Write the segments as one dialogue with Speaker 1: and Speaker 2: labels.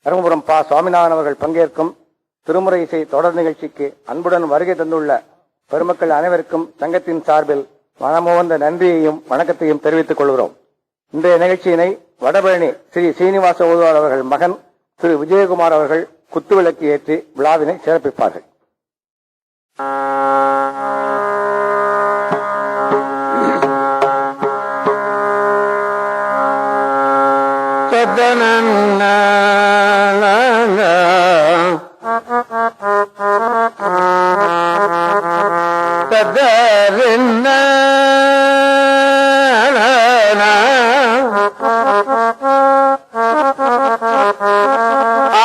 Speaker 1: தருமபுரம் பா. சுவாமிநாதன் அவர்கள் பங்கேற்கும் திருமுறை இசை தொடர் நிகழ்ச்சிக்கு அன்புடன் வருகை தந்துள்ள பெருமக்கள் அனைவருக்கும் சங்கத்தின் சார்பில் மனமோர்ந்த நன்றியையும் வணக்கத்தையும் தெரிவித்துக் கொள்கிறோம். இன்றைய நிகழ்ச்சியினை வடபழனி ஸ்ரீ சீனிவாச ஓதுவார் அவர்கள் மகன் திரு விஜயகுமார் அவர்கள் குத்துவிளக்கு ஏற்றி விழாவினை சிறப்பிப்பார்கள்.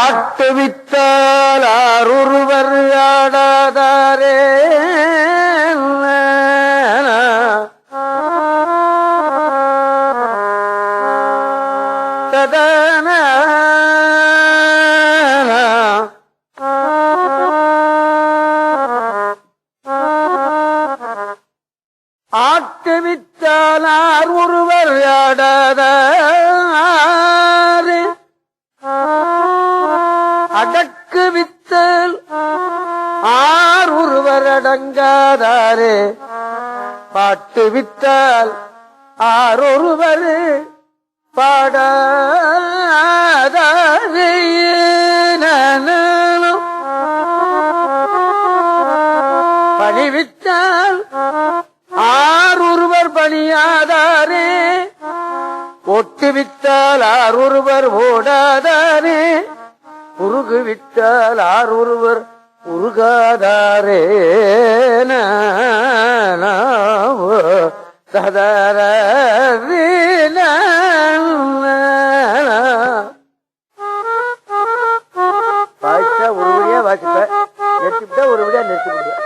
Speaker 2: ஆட்டுவித்தால் ஆரொருவர் ஆடாதாரே ததன ஆட்டுவித்தால் ஆரொருவர் ஆடாதாரே அடக்கு வித்தல் ஆரொருவர் அடங்காதாரே பாட்டு வித்தால் ஆரொருவர் பாடாதாரே பணிவித்தால் ஆரொருவர் பணியாதாரே ஒட்டுவித்தால் ஆரொருவர் ஓடாதாரே உருகுவிட்டால் ஆரொருவர் உருகாதாரே வாய்ச்சா ஒரு வழியா வாசிப்ப நிறுத்திவிட்டா ஒரு வழியா நிறுத்த முடியும்.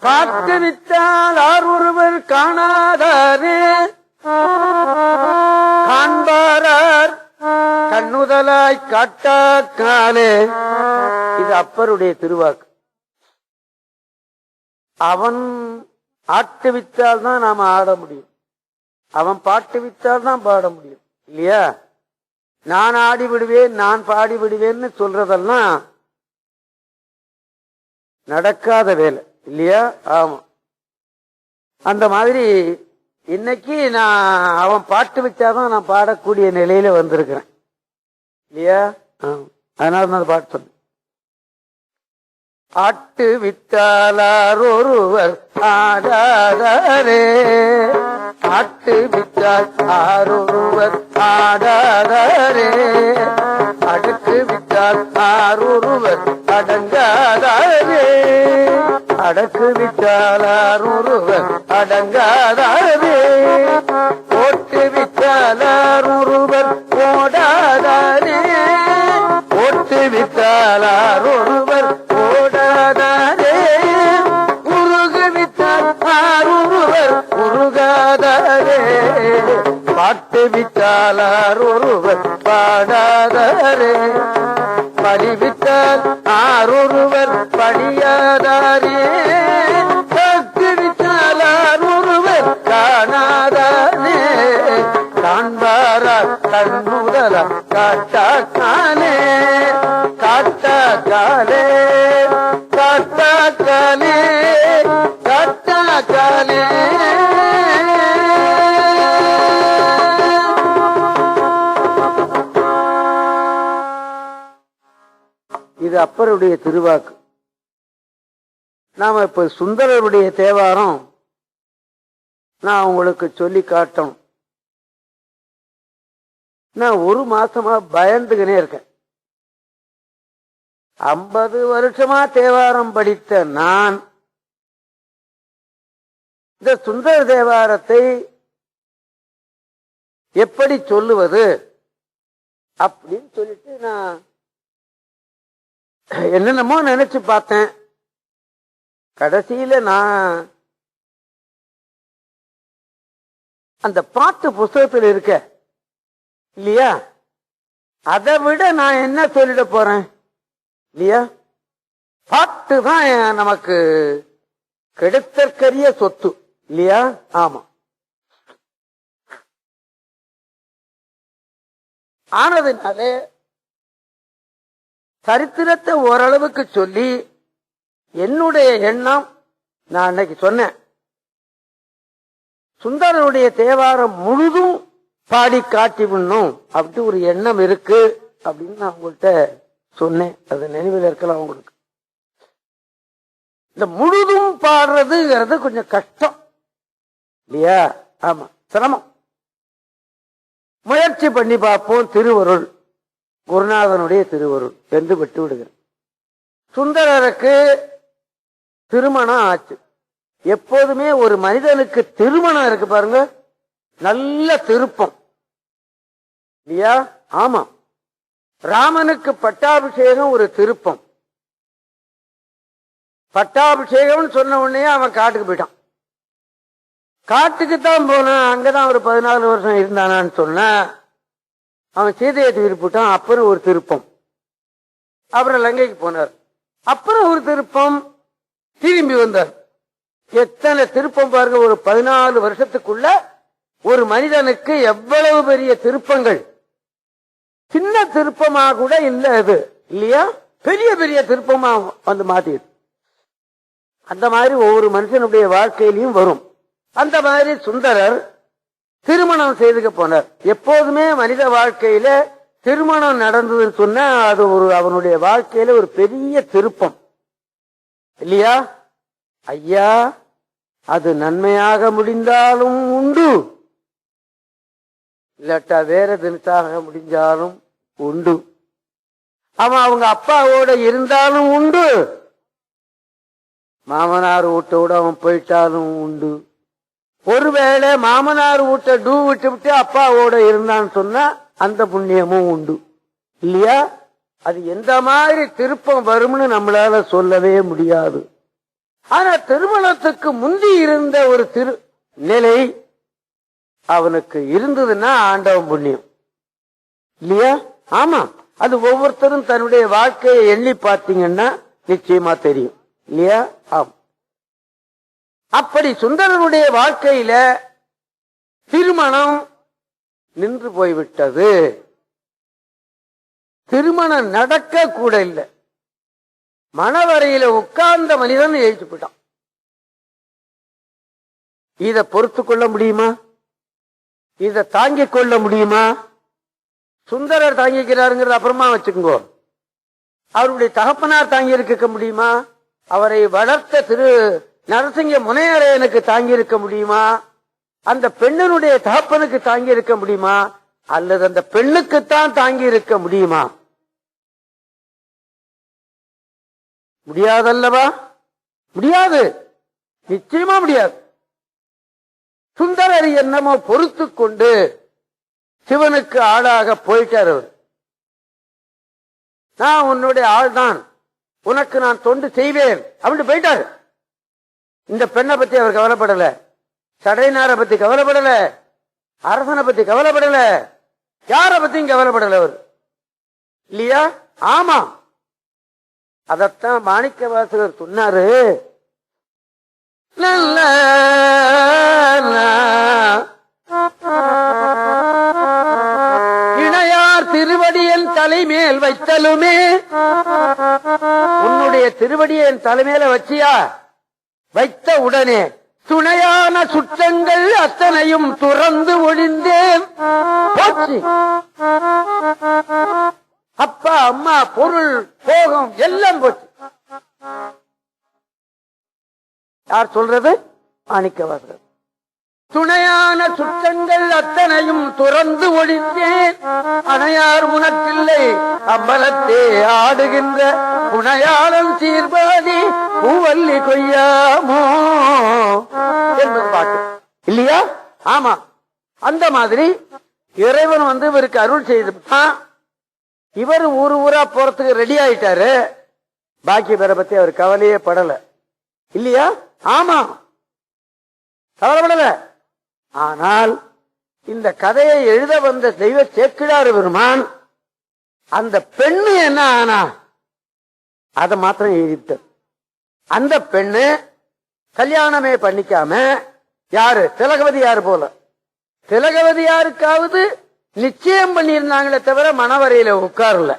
Speaker 2: காத்து விட்டால் ஆரொருவர் காணாதாரே காண்பாரார் கண்ணுதலாய் காட்டாக்காலே. இது அப்பருடைய திருவாக்கு. அவன் ஆட்டு வித்தால் தான் நாம ஆட முடியும், அவன் பாட்டு வித்தால் தான் பாட முடியும் இல்லையா? நான் ஆடி விடுவேன் நான் பாடி விடுவேன்னு சொல்றதெல்லாம் நடக்காத வேலை இல்லையா? ஆமா, அந்த மாதிரி இன்னைக்கு நான் அவன் பாட்டு வச்சாதான் நான் பாடக்கூடிய நிலையில வந்திருக்கிறேன் இல்லையா? அதனால நான் பாட்டு சொன்னேன். ஆட்டு வித்தாலார் ஒருவர் ஆடாதாரே ஆட்டு வித்தால் ஆரொருவர் ஆடாதாரே அடுக்கு வித்தால் ஆரொருவர் அடங்காதாரே அடக்கு வித்தால் ஆரொருவர் அடங்காதாரே ஓட்டு வித்தால் ஆரொருவர் ஓடாதாரே ஓட்டு வித்தால் ஆரொருவர் ஓடாதாரே உருகு வித்தால் ஆரொருவர் உருகாதாரே பாட்டு வித்தால் ஆரொருவர் பாடாதாரே பணிவித்தால் ஆரொருவர் பணியாதாரே பக்தி வித்தால் ஆரொருவர் காணாதாரே காண்பாரார் கண்ணுதலா காட்டாக்காலே காட்டாக்காலே காட்டாக்காலே காட்டாக்காலே. இது அப்பருடைய திருவாக்கு. நாம இப்ப சுந்தரருடைய தேவாரம் நான் உங்களுக்கு சொல்லி காட்டணும். நான் ஒரு மாசமா பயந்துகினே இருக்கேன். 50 வருஷமா தேவாரம் படித்த நான் இந்த சுந்தர தேவாரத்தை எப்படி சொல்லுவது அப்படின்னு சொல்லிட்டு நான் என்னென்னமோ நினைச்சு பார்த்தேன். கடைசியில நான் அந்த பாட்டு புஸ்தகத்தில் இருக்க இல்லையா, அதை விட நான் என்ன சொல்லிட போறேன் இல்லையா? பாட்டு தான் நமக்கு கிடைத்தற்கரிய சொத்து இல்லையா? ஆமா. ஆனதுனாலே சரித்திரத்தை ஓரளவுக்கு சொல்லி என்னுடைய எண்ணம், நான் அன்னைக்கு சொன்னேன், சுந்தரனுடைய தேவாரம் முழுதும் பாடி காட்டி விடணும் அப்படி ஒரு எண்ணம் இருக்கு அப்படின்னு நான் உங்கள்கிட்ட சொன்னேன். அது நினைவில் இருக்கலாம் உங்களுக்கு. இந்த முழுதும் பாடுறதுங்கிறது கொஞ்சம் கஷ்டம் இல்லையா? ஆமா, சிரமம். முயற்சி பண்ணி பார்ப்போம். திருவருள், குருநாதனுடைய திருவருள் என்று விட்டு விடுகிறேன். சுந்தரருக்கு திருமணம் ஆச்சு. எப்போதுமே ஒரு மனிதனுக்கு திருமணம் இருக்கு பாருங்க, நல்ல திருப்பம் இல்லையா? ஆமா, ராமனுக்கு பட்டாபிஷேகம் ஒரு திருப்பம். பட்டாபிஷேகம் சொன்ன உடனே அவன் காட்டுக்கு போயிட்டான். காட்டுக்குத்தான் போனான். அங்கதான் ஒரு 14 வருஷம் இருந்தானான்னு சொன்ன அவன் சீதையை திருப்பிட்டான். அப்புறம் ஒரு திருப்பம். அப்புறம் லங்கைக்கு போனார். அப்புறம் ஒரு திருப்பம், திரும்பி வந்தார். எத்தனை திருப்பம் பாருங்க! ஒரு 14 வருஷத்துக்குள்ள ஒரு மனிதனுக்கு எவ்வளவு பெரிய திருப்பங்கள். சின்ன திருப்பமா கூட இல்ல அது இல்லையா? பெரிய பெரிய திருப்பமா வந்து மாத்திடுது. அந்த மாதிரி ஒவ்வொரு மனுஷனுடைய வாழ்க்கையிலையும் வரும். அந்த மாதிரி சுந்தரர் திருமணம் செய்துக்க போனார். எப்போதுமே மனித வாழ்க்கையில திருமணம் நடந்ததுன்னு சொன்னா அது ஒரு அவனுடைய வாழ்க்கையில ஒரு பெரிய திருப்பம் இல்லையா? ஐயா, அது நன்மையாக முடிந்தாலும் உண்டு, இல்லாட்டா வேற தினத்தாக முடிஞ்சாலும் உண்டு. அவன் அவங்க அப்பாவோட இருந்தாலும் உண்டு, மாமனார் வீட்டோட அவன் போயிட்டாலும் உண்டு. ஒருவேளை மாமனார் வீட்டை விட்டு விட்டு அப்பாவோட இருந்தான்னு சொன்னா அந்த புண்ணியமும் உண்டு இல்லையா? அது எந்த மாதிரி திருப்பம் வரும்னு நம்மளால சொல்லவே முடியாது. ஆனா திருமணத்துக்கு முந்தி இருந்த ஒரு நிலை அவனுக்கு இருந்ததுன்னா ஆண்டவன் புண்ணியம் இல்லையா? ஆமா, அது ஒவ்வொருத்தரும் தன்னுடைய வாழ்க்கையை எண்ணி பார்த்தீங்கன்னா நிச்சயமா தெரியும் இல்லையா? ஆமா. அப்படி சுந்தரனுடைய வாழ்க்கையில திருமணம் நின்று போய்விட்டது. திருமணம் நடக்க கூட இல்லை. மணவரையில உட்கார்ந்த மனிதன் எழுத்து போயிட்டான். இத பொறுத்து கொள்ள முடியுமா? இத தாங்கிக் கொள்ள முடியுமா? சுந்தரர் தாங்கிக்கிறாருங்கிறது அப்புறமா வச்சுக்கோங்க. அவருடைய தகப்பனார் தாங்கி இருக்க முடியுமா? அவரை வளர்த்த திரு நரசிங்க முனையரையனுக்கு தாங்கி இருக்க முடியுமா? அந்த பெண்ணினுடைய தகப்பனுக்கு தாங்கி இருக்க முடியுமா? அல்லது அந்த பெண்ணுக்குத்தான் தாங்கி இருக்க முடியுமா? முடியாதல்லவா? முடியாது, நிச்சயமா முடியாது. சுந்தரர் என்னமோ பொறுத்து கொண்டு சிவனுக்கு ஆளாக போயிட்டார். அவர், நான் உன்னுடைய ஆள்தான், உனக்கு நான் தொண்டு செய்வேன் அப்படின்னு போயிட்டாரு. இந்த பெண்ணை பத்தி அவர் கவலைப்படல, சடையனாரை பத்தி கவலைப்படல, அரசனை பத்தி கவலைப்படல, யார பத்தியும் கவலைப்படல அவர் இல்லையா? ஆமா, அதத்தான் மாணிக்க வாசகர் சொன்னாரு. நல்ல இணையார் திருவடியன் தலைமேல் வைத்தலுமே, உன்னுடைய திருவடியை என் தலைமையில வச்சியா? வைத்த உடனே துணையான சுற்றங்கள் அத்தனையும் துறந்து ஒழிந்தேன். போச்சு. அப்பா அம்மா பொருள் போகம் எல்லாம் போச்சு. யார் சொல்றது? மாணிக்கவாசகர். துணையான சுற்றங்கள் அத்தனையும் துறந்து ஒழிந்தேன், அணையார் முனக்கில்லை அம்பலத்தே ஆடுகின்ற புனையாளம் சீர்பாதி பூவல்லி கொய்யாமோ என்பது பாட்டு இல்லையா? ஆமா, அந்த மாதிரி இறைவன் இவருக்கு அருள் செய்துட்டான். இவர் ஊரு ஊரா போறதுக்கு ரெடி ஆயிட்டாரு. பாக்கி பேரை பத்தி அவர் கவலையே படல இல்லையா? ஆமா, கவலைப்படல. ஆனால் இந்த கதையை எழுத வந்த தெய்வ சேக்கிழார் பெருமான் அந்த பெண்ணு என்ன ஆனா அதை மாத்திரம் எழுதிட்டார். அந்த பெண்ணு கல்யாணமே பண்ணிக்காம யாரு? திலகவதி யாரு போல. திலகவதி யாருக்காவது நிச்சயம் பண்ணியிருந்தாங்களே தவிர மணவரையில உட்காரல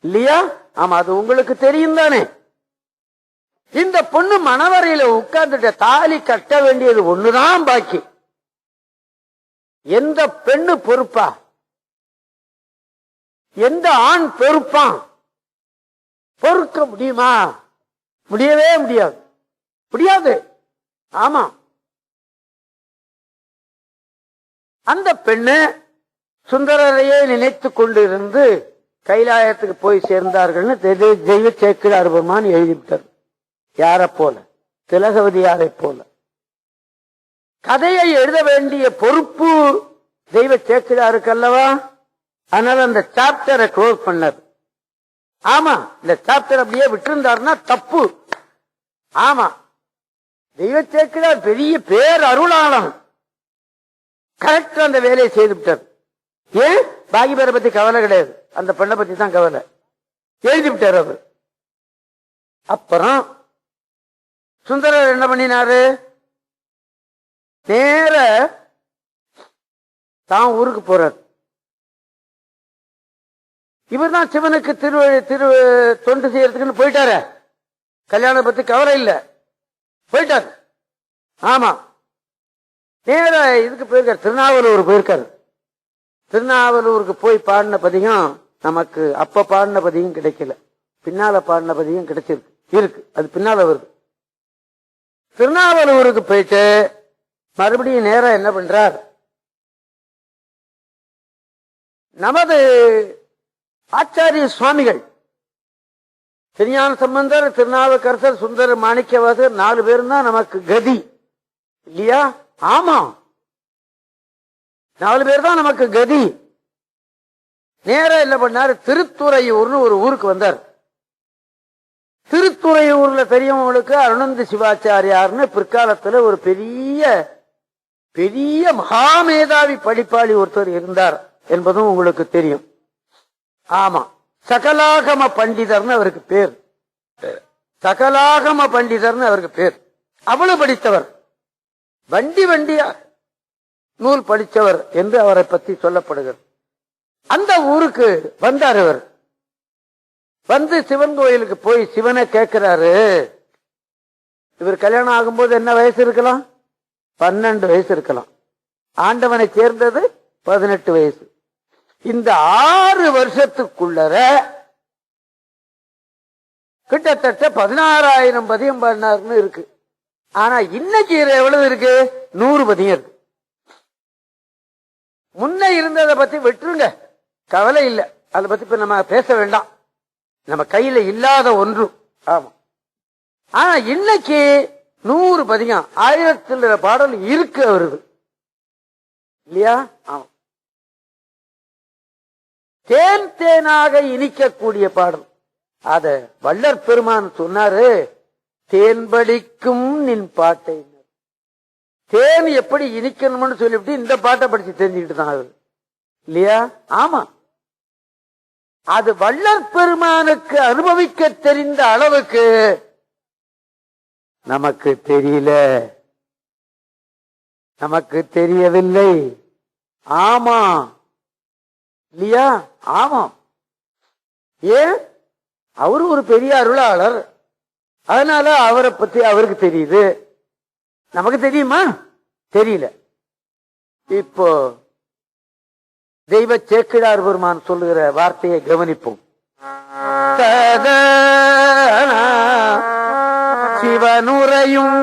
Speaker 2: இல்லையா? ஆமா, அது உங்களுக்கு தெரியும் தானே. இந்த பொண்ணு மணவரையில உட்கார்ந்துட்ட, தாலி கட்ட வேண்டியது ஒண்ணுதான் பாக்கி. எந்த பெண்ணு பொறுப்பா? எந்த ஆண் பொறுப்பான்? பொறுக்க முடியுமா? முடியவே முடியாது, முடியாது. ஆமா, அந்த பெண்ணு சுந்தரரையே நினைத்து கொண்டிருந்து கைலாயத்துக்கு போய் சேர்ந்தார்கள்னு தெய்வ சேக்கிழார் பெருமான் எழுதிவிட்டார். யார போல? திலகவதியாரை போல. கதையை எழுத வேண்டிய பொறுப்பு தெய்வ சேக்கிழாருக்கு அல்லவா? அதனால அந்த சாப்டரை க்ளோஸ் பண்ணார். ஆமா, இந்த சாப்டர் அப்படியே விட்டிருந்தாருன்னா தப்பு. ஆமா, தெய்வ சேக்கிழார் பெரிய பேர் அருளாளன், கரெக்டா அந்த வேலையை செய்து விட்டார். ஏன்? பாகி பேரை பத்தி கவலை கிடையாது, அந்த பெண்ணை பத்தி தான் கவலை. எழுதி விட்டார் அவர். அப்புறம் சுந்தரர் என்ன பண்ணினாரு? நேர தான் ஊருக்கு போறார். இவர் தான் சிவனுக்கு திரு தொண்டு செய்யறதுக்குன்னு போயிட்டாரு. கல்யாணம் பத்தி கவலை இல்ல, போயிட்டாரு. ஆமா, நேர இதுக்கு போயிருக்காரு, திருநாவலூர் போயிருக்காரு. திருநாவலூருக்கு போய் பாடின பதிகம் நமக்கு அப்ப பாடின பதிகம் கிடைக்கல, பின்னால பாடின பதிகம் கிடைச்சிருக்கு. இருக்கு, அது பின்னால வருது. திருநாவலூருக்கு போயிட்டு மறுபடியும் நேரம் என்ன பண்றார்? நமது ஆச்சாரிய சுவாமிகள் திருஞான சம்பந்தர், திருநாவுக்கரசர், சுந்தர மாணிக்கவாசகர் 4 பேரும் தான் நமக்கு கதி இல்லையா? ஆமா, 4 பேர் தான் நமக்கு கதி. நேரம் என்ன பண்ணாரு? திருத்துறையூர்னு ஒரு ஊருக்கு வந்தார். திருத்துறையூர்ல பெரியவங்களுக்கு அருணந்த சிவாச்சாரியார்னு பிற்காலத்துல ஒரு பெரிய பெரிய மகாமேதாவி படிப்பாளி ஒருத்தர் இருந்தார் என்பதும் உங்களுக்கு தெரியும். ஆமா, சகலாகம பண்டிதர்னு அவருக்கு பேர். சகலாகம பண்டிதர்னு அவருக்கு பேர். அவ்வளவு படித்தவர், வண்டி வண்டியா நூல் படித்தவர் என்று அவரை பற்றி சொல்லப்படுகிறது. அந்த ஊருக்கு வந்தார். இவர் வந்து சிவன் கோயிலுக்கு போய் சிவனை கேட்கிறாரு. இவர் கல்யாணம் ஆகும்போது என்ன வயசு இருக்கலாம்? 12 வயசு இருக்கலாம். ஆண்டவனை சேர்ந்தது 18 வயசு. இந்த 6 வருஷத்துக்குள்ளர கிட்டத்தட்ட 16,000 பதியம் பாடினார்னு இருக்கு. ஆனா இன்னைக்கு எவ்வளவு இருக்கு? 100 பதியம் இருக்கு. முன்ன இருந்ததை பத்தி விட்டுருங்க, கவலை இல்லை. அதை பத்தி இப்ப நம்ம பேச வேண்டாம், நம்ம கையில இல்லாத ஒன்று. ஆமா, ஆனா இன்னைக்கு 100 பதிகம், 1000 பாடல் இருக்கு அவருக்கு இல்லையா? ஆமா, தேன் தேனாக இனிக்கக்கூடிய பாடல். அத வள்ளற் பெருமான் சொன்னாரு, தேன்படிக்கும் நின் பாட்டை. தேன் எப்படி இனிக்கணும்னு சொல்லிவிட்டு இந்த பாட்டை படிச்சு தெரிஞ்சுக்கிட்டு தான் அவரு இல்லையா? ஆமா, அது வள்ளற் பெருமானுக்கு அனுபவிக்க தெரிந்த அளவுக்கு நமக்கு தெரியல, நமக்கு தெரியவில்லை. ஆமா இல்லையா? ஆமா. ஏன்? அவரு ஒரு பெரிய அருளாளர், அதனால அவரை பத்தி அவருக்கு தெரியுது. நமக்கு தெரியுமா? தெரியல. இப்போ தெய்வ சேக்கிழார் பெருமான் சொல்லுகிற வார்த்தையை கவனிப்போம். சிவனுரையும்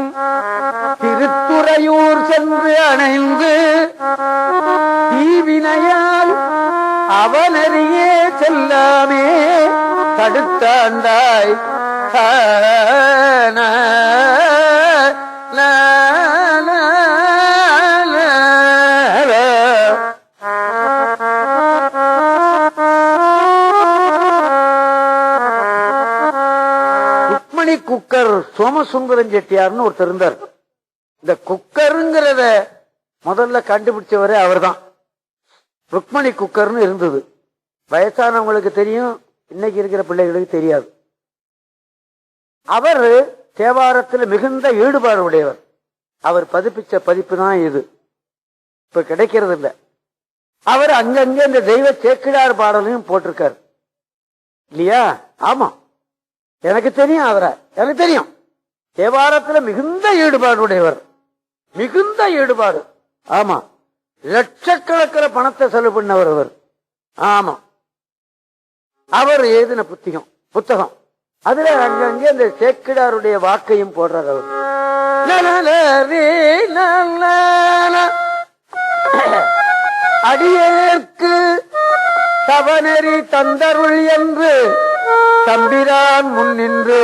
Speaker 2: திருத்துறையூர் சென்று அணைந்து தீவினையால் அவனறியே செல்லாமே தடுத்தாண்டாய். குக்கர் சோமசுந்தரம் செட்டியார்னு ஒருத்தர் இருந்தார். இந்த குக்கருங்கிறத முதல்ல கண்டுபிடிச்சவரே அவர் தான். ருக்மணி குக்கர்னு இருந்தது. வயசானவங்களுக்கு தெரியும், இன்னைக்கு இருக்கிற பிள்ளைகளுக்கு தெரியாது. அவர் தேவாரத்தில் மிகுந்த ஈடுபாடு உடையவர். அவர் பதிப்பிச்ச பதிப்பு தான் இது, இப்ப கிடைக்கிறது இல்லை. அவர் அங்கங்க இந்த தெய்வ சேக்கிழார் பாடலையும் போட்டிருக்காரு இல்லையா? ஆமா, எனக்கு தெரியும், அவரை எனக்கு தெரியும். தேவாரத்துல மிகுந்த ஈடுபாடு உடையவர், மிகுந்த ஈடுபாடு. ஆமா, லட்சக்கணக்கில் பணத்தை செலவு பண்ணவர் அவர். ஆமா, அவர் எழுதின புத்தகம் அதுல அங்கங்கே இந்த சேக்கிழாருடைய வாக்கையும் போடுறார் அவர். அடியேற்கு தவநெறி தந்தருள் என்று தம்பிரான் முன்னின்று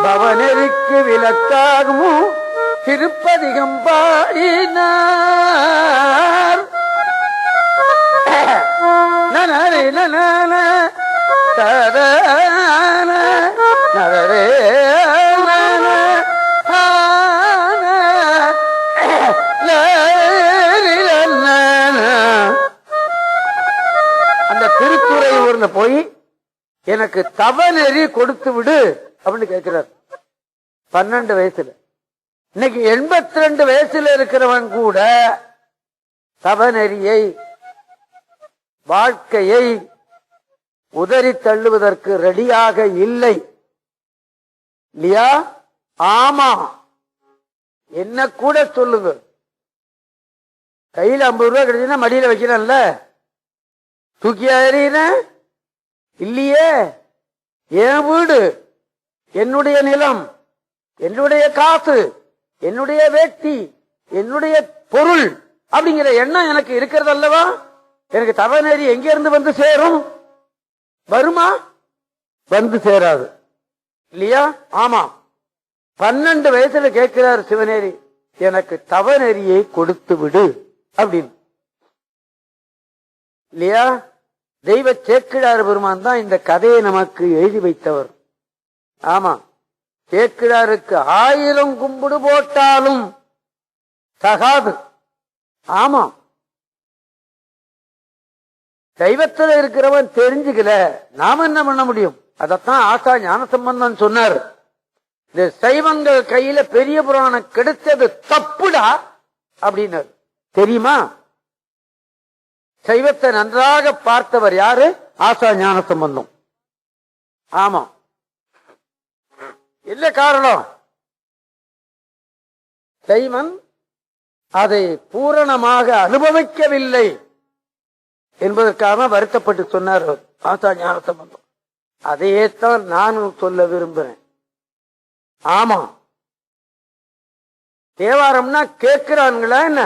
Speaker 2: பவநெறிக்கு விளக்காகும் திருப்பதிகம் பாடினார். அந்த திருத்துறையூர்ல போய் எனக்கு தவநெறி கொடுத்து விடு அப்படின்னு கேட்கிறார். 12 வயசுல. இன்னைக்கு 82 வயசுல இருக்கிறவன் கூட தவநெறியை, வாழ்க்கையை உதறி தள்ளுவதற்கு ரெடியாக இல்லை இல்லையா? ஆமா, என்ன கூட சொல்லுங்க. கையில் 50 ரூபாய் கிடைச்சுன்னா மடியில வைக்கிறேன்ல, தூக்கி அறியின இல்லையே. என் வீடு, என்னுடைய நிலம், என்னுடைய காசு, என்னுடைய வேட்டி, என்னுடைய பொருள் அப்படிங்கிற எண்ணம் எனக்கு இருக்கிறது அல்லவா? எனக்கு தவநெறி எங்க இருந்து வந்து சேரும்? வருமா? வந்து சேராது இல்லையா? ஆமா, 12 வயசுல கேட்கிறார் சிவநேரி, எனக்கு தவநெறியை கொடுத்து விடு அப்படின்னு இல்லையா? தெய்வ சேக்கிழார் பெருமான் தான் இந்த கதையை நமக்கு எழுதி வைத்தவர். ஆமா, சேக்கிழாருக்கு 1000 கும்பிடு போட்டாலும் தகாது. ஆமா, தெய்வத்தில் இருக்கிறவன் தெரிஞ்சுக்கல, நாம என்ன பண்ண முடியும்? அதத்தான் ஆசா ஞானசம்பந்தன் சொன்னார். இந்த சைவங்கள் கையில பெரிய புராணம் கிடைச்சது தப்புடா அப்படின்னாரு. தெரியுமா? சைவத்தை நன்றாக பார்த்தவர் யாரு? ஆசா ஞானசம்பந்தம். ஆமா, என்ன காரணம்? சைவன் அதை பூரணமாக அனுபவிக்கவில்லை என்பதற்காக வருத்தப்பட்டு சொன்னார் ஆசா ஞானசம்பந்தம். அதையே தான் நானும் சொல்ல விரும்புறேன். ஆமா, தேவாரம்னா கேட்கிறான்களா என்ன?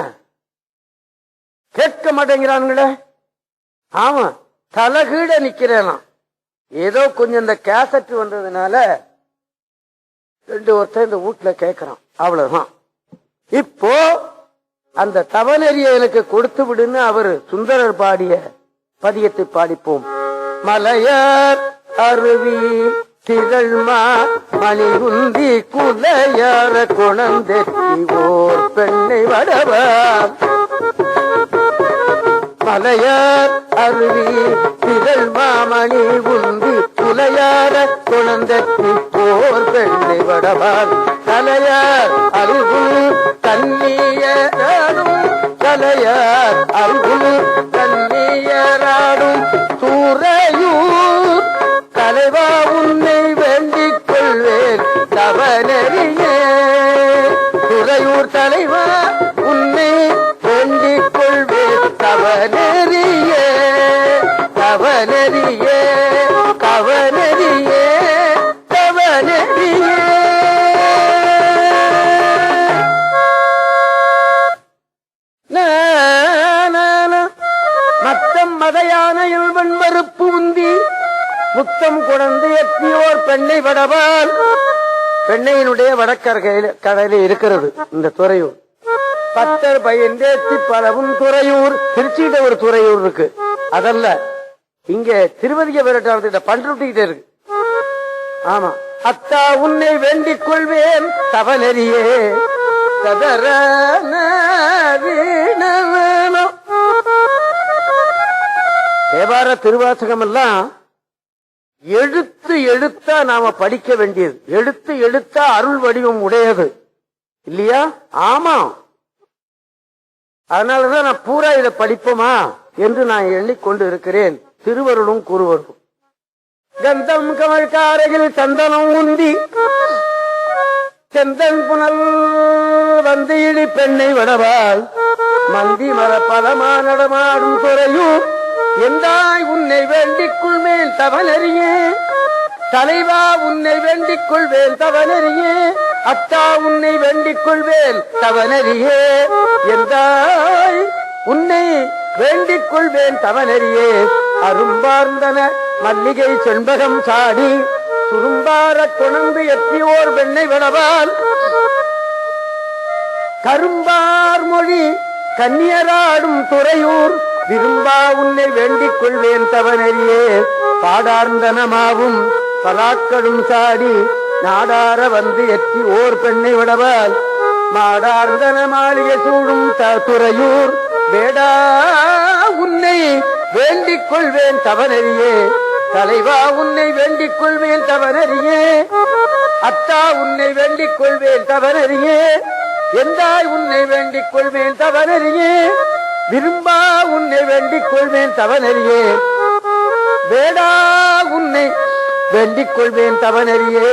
Speaker 2: கேட்க மாட்டேங்கிறான்களே. ஆமா, தலகீழ நிக்கிறேனா. ஏதோ கொஞ்சம் இந்த கேசட் வந்ததுனால 2 ஒருத்தர் இந்த வீட்டுல கேட்கிறான், அவ்வளவுதான். இப்போ அந்த தவநெறியை எனக்கு கொடுத்து விடுன்னு அவர் சுந்தரர் பாடிய பதியத்தை பாடிப்போம். மலையார் அருவி திகழ்மா மணிகுந்தி குலையார குணந்தெற்றி ஓர் பெண்ணை வடவார். மலையார் அருவி திகழ் மாமணி உந்தி குலையார குணந்தெற்றி ஓர் பெண்ணை வடவார். தலையார் அருகுல் கண்ணியராடும் தலையார் அருகுல் கண்ணியராடும் சூறையூர் தலைவா உன்னை வேண்டிக் கொள்வேன் தவநெறியே. துறையூர் தலைவா உன்னை வேண்டிக் கொள்வேன் தவநெறியே. தவநெறியே தவநெறியே தவநெறியே. மத்தம் மதையானையில் வெண்மறுப்பு உந்தி முத்தம் குழந்தை எத்தியோர் பெண்ணை வடவால். பெண்ணையினுடைய வடக்கரையில கடலில் இருக்கிறது இந்த துறையூர். பத்தர் பயந்தேத்தி பலவும் துறையூர். திருச்சியில ஒரு துறையூர் இருக்கு, அதல்ல இங்க திருவதிக விரட்டாளத்திட்ட பண்ருட்டிக்கிட்டே இருக்கு. ஆமா, அத்தா உன்னை வேண்டிக் கொள்வேன் தவநெறியே. தேவார திருவாசகம் எல்லாம் எழுத்து எழுத்தா நாம படிக்க வேண்டியது. எழுத்து எழுத்தா அருள் வடிவம் உடையது இல்லையா? ஆமா, அதனாலதான் நான் பூரா இதை படிப்போமா என்று நான் எண்ணிக்கொண்டு இருக்கிறேன். திருவருளும் குருவருளும். கந்தம் கமல் காரையில் சந்தனம் உந்தி செந்தன் புனல் வந்து இடி பெண்ணை வடவாள் மந்தி மர பலமா நடமாடும் துறையும் எந்தாய் உன்னை வேண்டிக் கொள்வேன் தவனறியே தலைவா உன்னை வேண்டிக் கொள்வேன் தவனறியே அத்தா உன்னை வேண்டிக் கொள்வேன் தவனறியே எந்தாய் உன்னை வேண்டிக் கொள்வேன் தவனறியே அரும்பார்ந்தன மல்லிகை செண்பகம் சாடி சுரும்பார துணந்து எத்தியோர் வெண்ணை விடவால் கரும்பார் மொழி கன்னியராடும் துறையூர் விரும்பா உன்னை வேண்டிக் கொள்வேன் தவனறியே பாடார்ந்தனமாவும் பலாக்களும் சாடி நாடார வந்து எத்தி ஓர் பெண்ணை விடவால் மாடார்ந்தன மாளிகை சூடும் துறையூர் வேடா உன்னை வேண்டிக் கொள்வேன் தவனறியே தலைவா உன்னை வேண்டிக் கொள்வேன் தவனறியே அத்தா உன்னை வேண்டிக் கொள்வேன் தவனறியே எந்தாய் உன்னை வேண்டிக் கொள்வேன் தவனறியே விரும்பா உன்னை வேண்டிக் கொள்வேன் தவனறியே வேடா உன்னை வேண்டிக் கொள்வேன் தவனறியே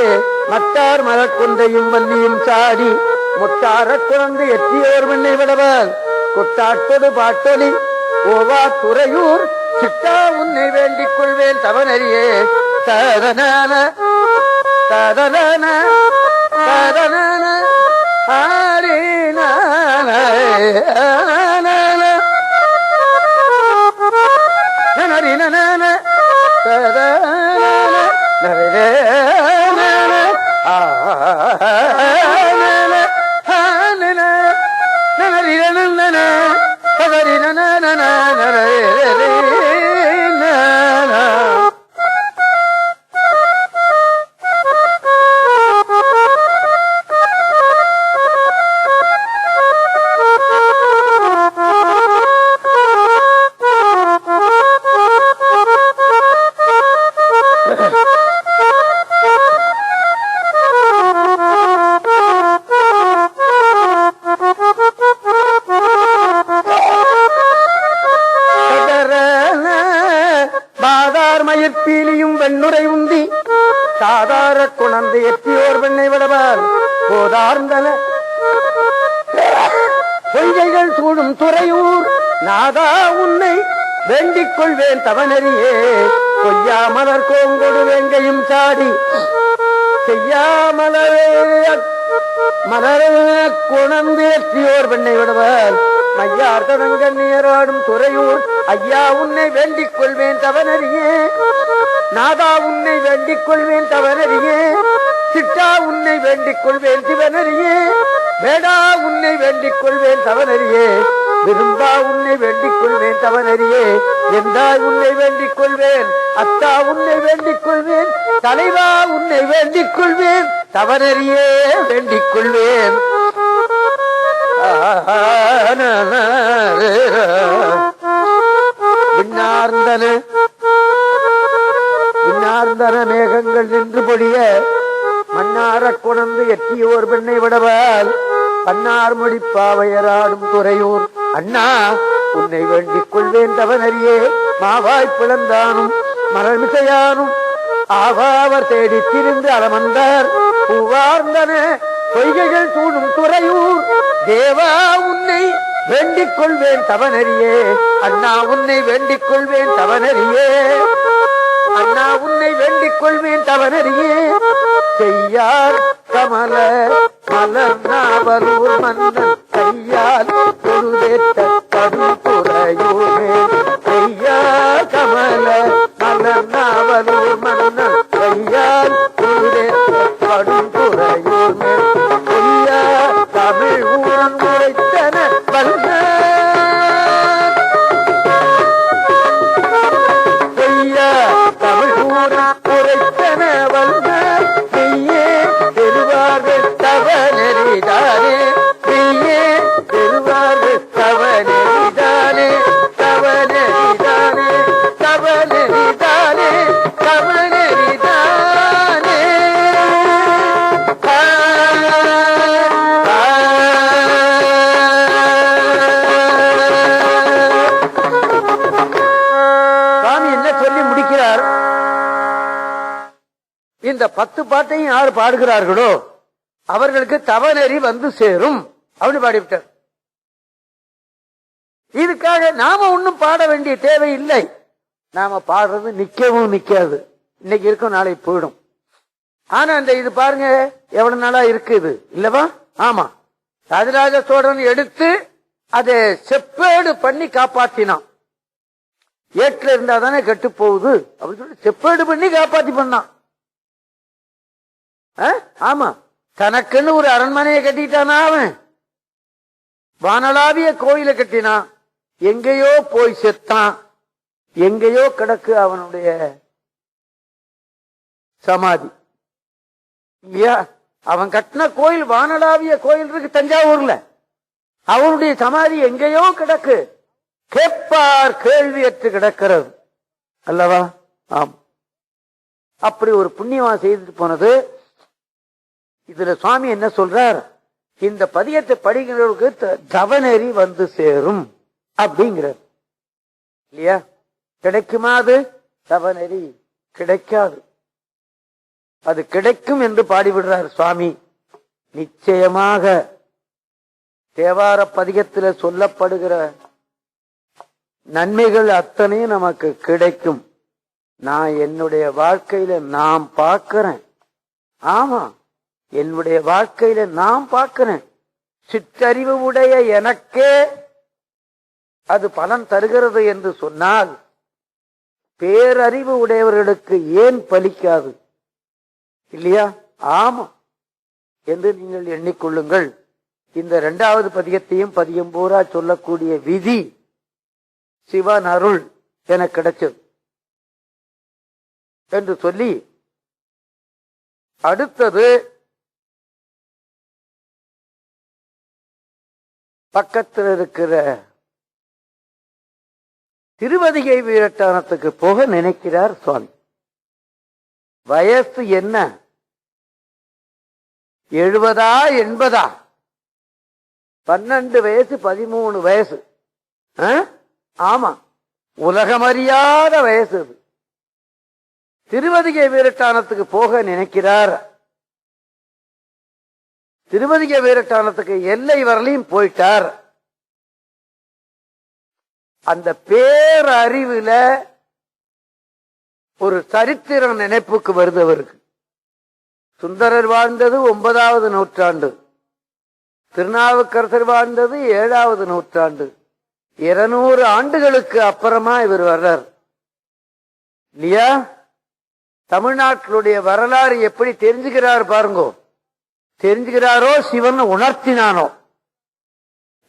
Speaker 2: மட்டார் மலர்கொண்டையும் வள்ளியும் சாடி முட்டார குழந்தை எத்தியோர் மண்ணை விடவால் கொட்டாட்டொடு பாட்டொலி ஓவா துறையூர் சிட்டா உன்னை வேண்டிக் கொள்வேன் தவனறியே ததனான ததனான ததனான ஆரீனான நரினான ததனான நரிரே மயிர்பீலியும் வெண்ணுரை உந்தி சாதார குணந்து எத்தியோர் வெண்ணை விடவால் போதார்ந்தன பொய்கைகள் சூடும் துறையூர் நாதா உன்னை வேண்டிக் கொள்வேன் தவனறியே பொய்யா மலர் கோங்கொடு வேங்கையும் சாடி செய்யாமலரே மலர குணந்து எத்தியோர் வெண்ணை விடவால் மையார் தடங்கண்ணீராடும் துறையூர் ஐயா உன்னை வேண்டிக் கொள்வேன் தவனறியே நாதா உன்னை வேண்டிக் கொள்வேன் தவனறியே சிட்டா உன்னை வேண்டிக் கொள்வேன் சிவனறியே வேடா உன்னை வேண்டிக் கொள்வேன் தவனறியே விரும்பா உன்னை வேண்டிக் கொள்வேன் தவனறியே எந்தாய் உன்னை வேண்டிக் கொள்வேன் அத்தா உன்னை வேண்டிக் கொள்வேன் தலைவா உன்னை வேண்டிக் கொள்வேன் தவனறியே வேண்டிக் கொள்வேன் விண்ணார்ந்தன மேகங்கள் நின்று பொழிய மன்னார குணந்து எட்டியோர் பெண்ணை விடவால் பன்னார் முடிப்பாவையராடும் துறையூர் அண்ணா உன்னை வேண்டிக் கொள்வேன் தவனறியே மாவாய் பிளந்தானும் மலர்மிசையானும் ஆவாவர் தேடி திரிந்து அலமந்தார் பூவார்ந்தன பொய்கைகள் சூடும் துறையூர் தேவா உன்னை வேண்டிக் கொள்வேன் தவனறியே அண்ணா உன்னை வேண்டிக் கொள்வேன் தவனறியே அண்ணா உன்னை வேண்டிக் கொள்வேன் தவனறியே செய்யார் கமல மலர் நாவலூர் மன்னன் கையால் பொழுதேற்ற கடும் துறையூரே செய்யார் கமல மலர் நாவலூர் மன்னன் கையால் பொழுதேற்ற கடும் துறையூர் பொய்யா தமிழ் ஊரன் உரைத்தன வல்ல பொய்யா தமிழ் ஊரன் உரைத்தன வல்ல மெய்யே பெறுவார்கள் தவனறிதானே மெய்யே பெறுவார்கள் தவ இந்த 10 பாட்டையும் யார் பாடுகிறார்களோ அவர்களுக்கு தவநெறி வந்து சேரும் அப்படின்னு பாடிவிட்டார். இதுக்காக நாம ஒன்னும் பாட வேண்டிய தேவை இல்லை. நாம பாடுறது நிக்கவும் நிக்காது, இன்னைக்கு இருக்கும் நாளை போயிடும். ஆனா இந்த இது பாருங்க எவ்வளவு நாளா இருக்குது இல்லவா? ஆமா, ராஜராஜ சோழன் எடுத்து அதை செப்பேடு பண்ணி காப்பாத்தினான். ஏற்ற இருந்தா தானே கெட்டு போகுது அப்படின்னு சொல்லி செப்பேடு பண்ணி காப்பாத்தி பண்ணான். ஆமா, தனக்குன்னு ஒரு அரண்மனையை கட்டிட்டானா அவன், வானளாவிய கோயிலை கட்டினான், எங்கேயோ போய் செத்தான், எங்கேயோ கிடக்கு அவனுடைய சமாதி இல்லையா? அவன் கட்டின கோயில் வானளாவிய கோயில் இருக்கு தஞ்சாவூர்ல, அவனுடைய சமாதி எங்கேயோ கிடக்கு, கேட்பார் கேள்வியற்று கிடக்கிறது அல்லவா? ஆம், அப்படி ஒரு புண்ணியமா செய்துட்டு போனது. இதுல சுவாமி என்ன சொல்றார், இந்த பதியத்தை படிக்கிறவர்களுக்கு தவநெறி வந்து சேரும் அப்படிங்கிறார் இல்லையா? கிடைக்குமா? அது தவநெறி கிடைக்காது, அது கிடைக்கும் என்று பாடிவிடுறார் சுவாமி. நிச்சயமாக தேவார பதிகத்தில் சொல்லப்படுகிற நன்மைகள் அத்தனையும் நமக்கு கிடைக்கும். நான் என்னுடைய வாழ்க்கையில நான் பார்க்கிறேன். ஆமா, என்னுடைய வாழ்க்கையில நான் பார்க்கிறேன். சிற்றறிவு உடைய எனக்கே அது பலன் தருகிறது என்று சொன்னால் பேரறிவு உடையவர்களுக்கு ஏன் பலிக்காது இல்லையா? ஆமா என்று நீங்கள் எண்ணிக்கொள்ளுங்கள். இந்த 2வது பதிகத்தையும் பதியம் பூரா சொல்லக்கூடிய விதி சிவன் அருள் என கிடைச்சது என்று சொல்லி, அடுத்தது பக்கத்தில் இருக்கிற திருவதிகை வீரட்டானத்துக்கு போக நினைக்கிறார் சுவாமி. வயசு என்ன, 70 80? 12 வயசு 13 வயசு. ஆமா, உலகமறியாத வயசு அது. திருவதிகை வீரட்டானத்துக்கு போக நினைக்கிறார். திருவதிகை வீரட்டானத்துக்கு எல்லை வரலையும் போயிட்டார். அந்த பேரறிவுல ஒரு சரித்திரம் நினைப்புக்கு வருது அவருக்கு. சுந்தரர் வாழ்ந்தது 9வது நூற்றாண்டு, திருநாவுக்கரசர் வாழ்ந்தது 7வது நூற்றாண்டு. 200 ஆண்டுகளுக்கு அப்புறமா இவர் வர்றார் இல்லையா? தமிழ்நாட்டினுடைய வரலாறு எப்படி தெரிஞ்சுக்கிறார் பாருங்கோ. தெரிஞ்சுக்கிறாரோ சிவன் உணர்த்தினானோ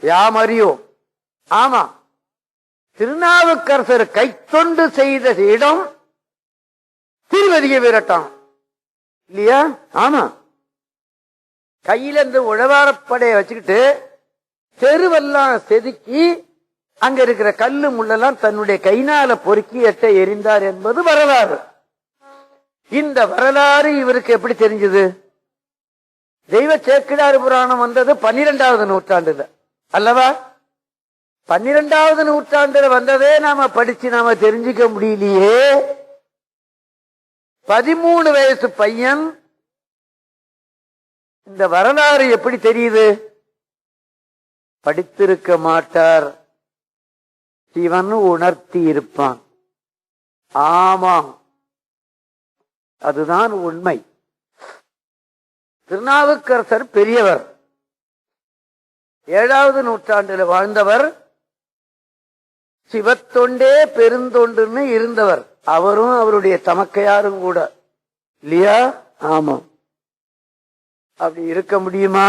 Speaker 2: யாம் அறியோம். ஆமா, திருநாவுக்கரசர் கைத்தொண்டு செய்த இடம் திருவதிகை வீரட்டானம் இல்லையா? ஆமா, கையில இந்த உழவாரப்படைய வச்சுக்கிட்டு தெருவெல்லாம் செதுக்கி அங்க இருக்கிற கல்லு முள்ளெல்லாம் தன்னுடைய கைனால பொறுக்கி எட்ட எரிந்தார் என்பது வரலாறு. இந்த வரலாறு இவருக்கு எப்படி தெரிஞ்சது? தெய்வ சேக்கிழார் புராணம் வந்தது 12வது நூற்றாண்டுல அல்லவா? 12வது நூற்றாண்டுல வந்ததே நாம படிச்சு நாம தெரிஞ்சுக்க முடியலையே. 13 வயசு பையன் இந்த வரலாறு எப்படி தெரியுது? படித்திருக்க மாட்டார், சிவன் உணர்த்தி இருப்பான். ஆமா, அதுதான் உண்மை. திருநாவுக்கரசர் பெரியவர், 7வது நூற்றாண்டில் வாழ்ந்தவர், சிவத்தொண்டே பெருந்தொண்டுன்னு இருந்தவர். அவரும் அவருடைய தமக்கையாரும் கூட இல்லையா? ஆமா, அப்படி இருக்க முடியுமா?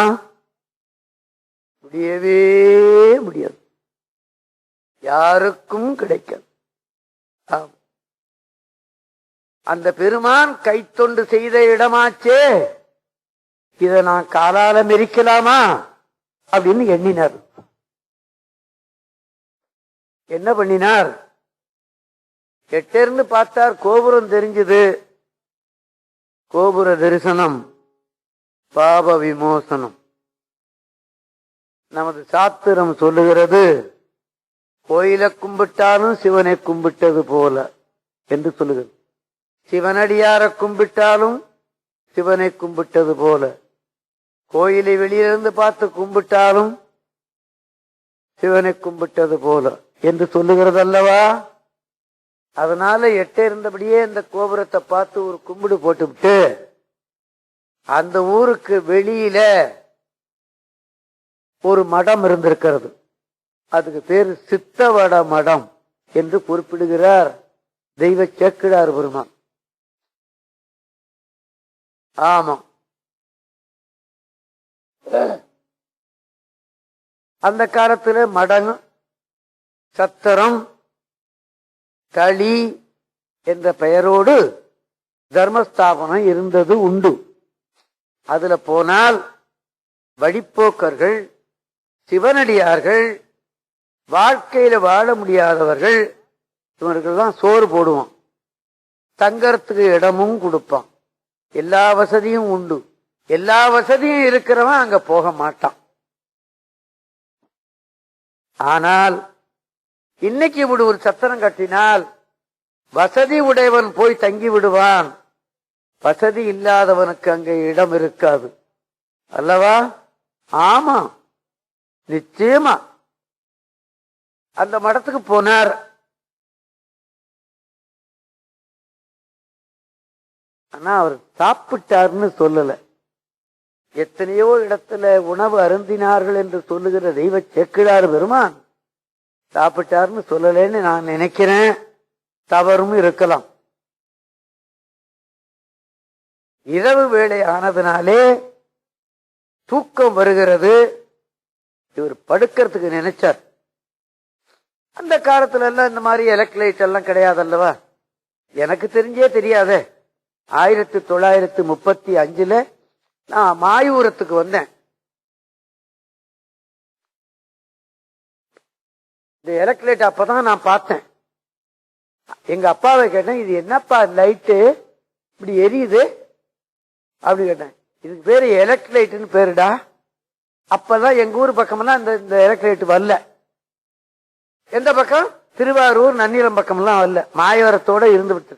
Speaker 2: முடியவே முடியாது, யாருக்கும் கிடைக்காது. அந்த பெருமான் கைத்தொண்டு செய்த இடமாச்சே, இதை நான் காலால மெரிக்கலாமா அப்படின்னு எண்ணினார். என்ன பண்ணினார்? எட்டிருந்து பார்த்தார், கோபுரம் தெரிஞ்சது. கோபுர தரிசனம் பாப விமோசனம். நமது சாத்திரம் சொல்லுகிறது, கோயிலை கும்பிட்டாலும் சிவனை கும்பிட்டது போல என்று சொல்லுகிறது. சிவனடியார கும்பிட்டாலும் சிவனை கும்பிட்டது போல, கோயிலை வெளியிலிருந்து பார்த்து கும்பிட்டாலும் சிவனை கும்பிட்டது போல என்று சொல்லுகிறது அல்லவா? அதனால எட்ட இருந்தபடியே இந்த கோபுரத்தை பார்த்து ஒரு கும்பிடு போட்டுவிட்டு அந்த ஊருக்கு வெளியில ஒரு மடம் இருந்திருக்கிறது. அதுக்கு பேரு சித்தவட மடம் என்று குறிப்பிடுகிறார் தெய்வ சேக்கிழார் பெருமான். ஆமா, அந்த காலத்துல மடம், சத்திரம், களி என்ற பெயரோடு தர்மஸ்தாபனம் இருந்தது உண்டு. அதுல போனால் வழிப்போக்கர்கள், சிவனடியார்கள், வாழ்க்கையில வாழ முடியாதவர்கள், இவர்கள் தான் சோறு போடுவான், தங்கறதுக்கு இடமும் கொடுப்பான், எல்லா வசதியும் உண்டு. எல்லா வசதியும் இருக்கிறவன் அங்க போக மாட்டான். ஆனால் இன்னைக்கு இப்படி ஒரு சத்திரம் கட்டினால் வசதி உடையவன் போய் தங்கி விடுவான், வசதி இல்லாதவனுக்கு அங்கே இடம் இருக்காது அல்லவா? ஆமா, நிச்சயமா. அந்த மடத்துக்கு போனார். ஆனா அவர் சாப்பிட்டார்னு சொல்லல. எத்தனையோ இடத்துல உணவு அருந்தினார்கள் என்று சொல்லுகிற தெய்வ சேக்கிழார் பெருமான் சாப்பிட்டார்னு சொல்லலன்னு நான் நினைக்கிறேன். தவறும் இருக்கலாம். இரவு வேளை ஆனதுனாலே தூக்கம் வருகிறது. இவர் படுக்கிறதுக்கு நினைச்சார். அந்த காலத்துல எல்லாம் இந்த மாதிரி எலக்ட்ரைட் எல்லாம் கிடையாது அல்லவா? எனக்கு தெரிஞ்சே தெரியாதே. 1935 நான் மாயூரத்துக்கு வந்தேன். இந்த எலக்ட்ரைட் அப்பதான் நான் பார்த்தேன். எங்க அப்பாவை கேட்டேன், இது என்னப்பா லைட்டு இப்படி எரியுது அப்படி கேட்டேன். இதுக்கு பேரு எலக்ட்ரைட்னு பேருடா. அப்பதான் எங்க ஊர் பக்கம்லாம் இந்த எலக்ட்ரைட் வரல. எந்த பக்கம்? திருவாரூர், நன்னிலம் பக்கம்லாம் வரல. மாயவரத்தோட இருந்து விட்டு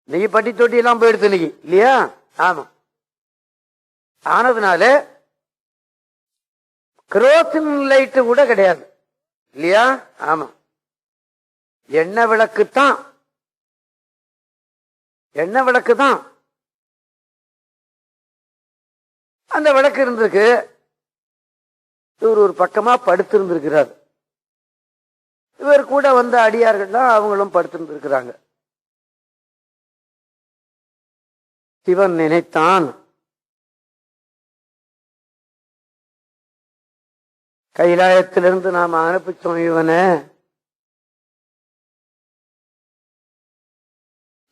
Speaker 2: நீ பட்டி தொட்டி எல்லாம் போயிடுத்து இன்னைக்கு இல்லையா? ஆமா. ஆனதுனால கிரோசின் லைட்டு கூட கிடையாது இல்லையா? ஆமா, எண்ணெய் விளக்குத்தான். எண்ணெய் விளக்கு தான். அந்த விளக்கு இருந்திருக்கு. இவர் ஒரு பக்கமா படுத்து இருந்திருக்கிறார். இவர் கூட வந்த அடியார்கள்லாம் அவங்களும் படுத்திருந்திருக்கிறாங்க. சிவன் நினைத்தான், கைலாயத்திலிருந்து நாம அனுப்பிச்சோம் இவனை.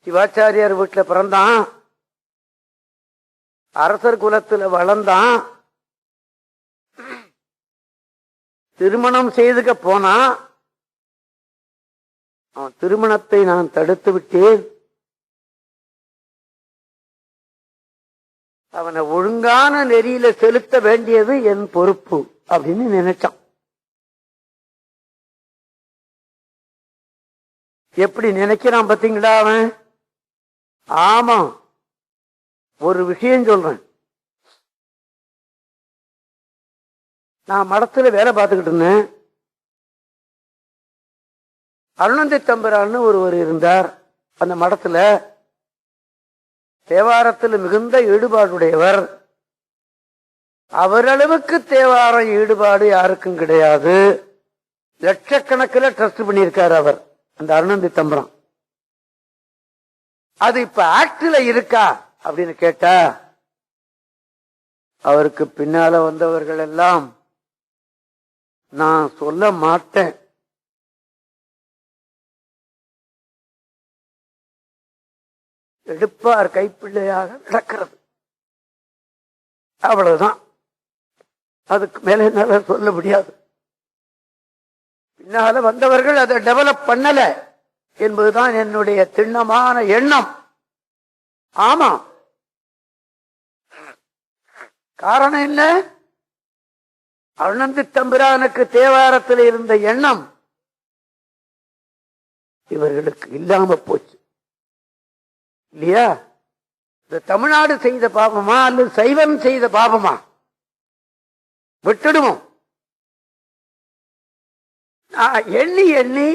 Speaker 2: சிவாச்சாரியார் வீட்டுல பிறந்தான், அரசர் குலத்துல வளர்ந்தான், திருமணம் செய்துக்க போனா. அவன் திருமணத்தை நான் தடுத்து விட்டேன். அவனை ஒழுங்கான நெறியில செலுத்த வேண்டியது என் பொறுப்பு அப்படின்னு நினைச்சான். எப்படி நினைக்கிறான் பாத்தீங்களா அவன்? ஆமா, ஒரு விஷயம் சொல்றேன். நான் மடத்துல வேலை பார்த்துக்கிட்டு இருந்தேன். அருணந்தி தம்பிரான்னு ஒருவர் இருந்தார் அந்த மடத்துல. தேவாரத்தில் மிகுந்த ஈடுபாடுடையவர். அவரளவுக்கு தேவாரம் ஈடுபாடு யாருக்கும் கிடையாது. லட்சக்கணக்கில் ட்ரஸ்ட் பண்ணியிருக்காரு அவர், அந்த அருணந்தி தம்பிரான். அது இப்ப ஆக்டில இருக்கா அப்படின்னு கேட்டா, அவருக்கு பின்னால வந்தவர்கள் எல்லாம் நான் சொல்ல மாட்டேன். எடுப்பார் கைப்பிள்ளையாக நடக்கிறது, அவ்வளவுதான். அதுக்கு மேல என்னால சொல்ல முடியாது. பின்னால வந்தவர்கள் அதை டெவலப் பண்ணல என்பதுதான் என்னுடைய திண்ணமான எண்ணம். ஆமா, காரணம் என்ன? அருணந்தி தம்பிரானுக்கு தேவாரத்தில் இருந்த எண்ணம் இவர்களுக்கு இல்லாம போச்சு இல்லையா? இந்த தமிழ்நாடு செய்த பாபமா அல்லது சைவம் செய்த பாபமா? விட்டுடுவோம். நான் எண்ணி எண்ணி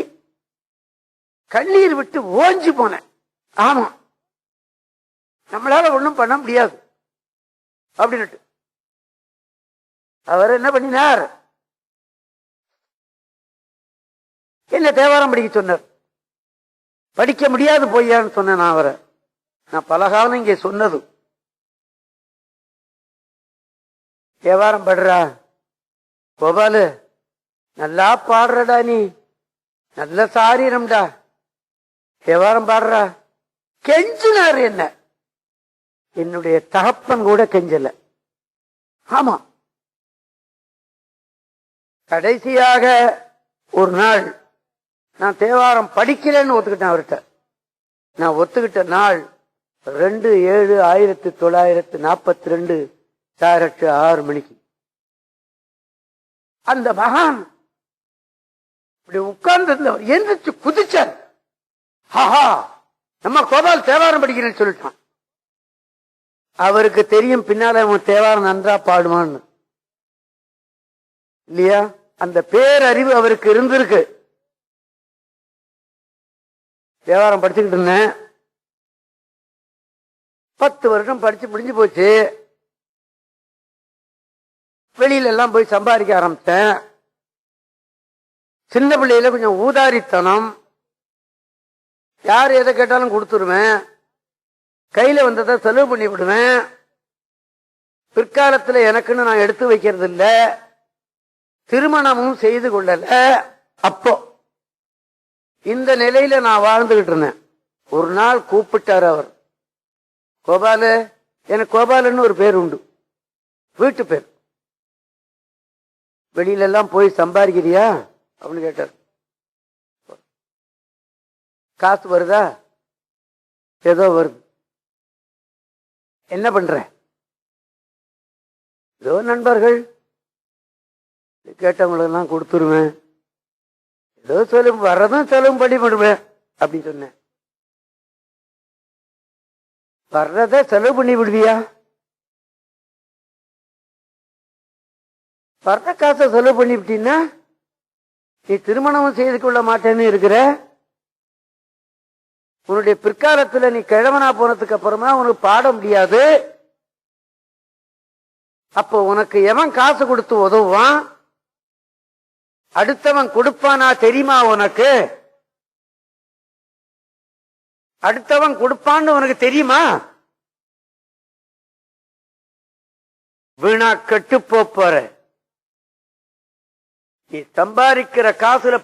Speaker 2: கண்ணீர் விட்டு ஓஞ்சி போனேன். ஆமா, நம்மளால ஒண்ணும் பண்ண முடியாது அப்படின்னு அவர் என்ன பண்ணினார்? என்ன தேவாரம் படிக்க சொன்னார். படிக்க முடியாது போய்யான்னு சொன்னேன் நான் அவரை. நான் பலகாலம் இங்கே சொன்னது, தேவாரம் படுறா கோபாலு, நல்லா பாடுறடா, நீ நல்ல சாரீரம்டா, தேவாரம் பாடுறா. கெஞ்சினார் என்ன. என்னுடைய தகப்பன் கூட கெஞ்சல. ஆமா, கடைசியாக ஒரு நாள் நான் தேவாரம் படிக்கிறேன்னு ஒத்துக்கிட்டேன் அவர்கிட்ட. நான் ஒத்துக்கிட்ட நாள் 2/7/1942 சாரட்டு 6 மணிக்கு. அந்த மகான் இப்படி உட்கார்ந்து எந்திரிச்சு குதிச்சார். ஹாஹா, நம்ம கோபால் தேவாரம் படிக்கிறேன்னு சொல்லிட்டான். அவருக்கு தெரியும் பின்னால அவன் தேவாரம் நன்றா பாடுவான்னு இல்லையா? அந்த பேரறிவு அவருக்கு இருந்திருக்கு. தேவாரம் படிச்சுக்கிட்டு இருந்தேன். 10 வருஷம் படிச்சு முடிஞ்சு போச்சு. வெளியில எல்லாம் போய் சம்பாதிக்க ஆரம்பிச்சேன். சின்ன பிள்ளையில கொஞ்சம் ஊதாரித்தனம், யார் எதை கேட்டாலும் கொடுத்துருவேன், கையில வந்ததை செலவு பண்ணி விடுவேன். பிற்காலத்துல எனக்குன்னு நான் எடுத்து வைக்கிறது இல்ல, திருமணமும் செய்து கொள்ளல. அப்போ இந்த நிலையில நான் வாழ்ந்துகிட்டு இருந்தேன். ஒரு நாள் கூப்பிட்டார் அவர். கோபாலு, எனக்கு கோபாலுன்னு ஒரு பேர் உண்டு, வீட்டு பேர். வெளியில எல்லாம் போய் சம்பாதிக்கிறியா அப்படின்னு கேட்டார். காசு வருதா? ஏதோ வருது. என்ன பண்ற? ஏதோ நண்பர்கள் கேட்டவங்களெல்லாம் கொடுத்துருவேன், ஏதோ செலவு வர்றதும் செலவு பண்ணி விடுவேன் அப்படின்னு சொன்னேன். வர்றத செலவு பண்ணி விடுவியா? வர்ற காசை செலவு பண்ணி விட்டீங்கன்னா நீ திருமணமும் செய்து கொள்ள மாட்டேன்னு இருக்கிற. உன்னுடைய பிற்காலத்துல நீ கிழவனா போனதுக்கு அப்புறமா உனக்கு பாட முடியாது. அப்போ உனக்கு எவன் காசு கொடுத்து உதவுவான்? அடுத்தவன் கொடுப்பானா தெரியுமா உனக்கு? அடுத்தவன் கொடுப்பான்னு உனக்கு தெரியுமா? வீணா கெட்டு போற. நீ சம்பாதிக்கிற காசுல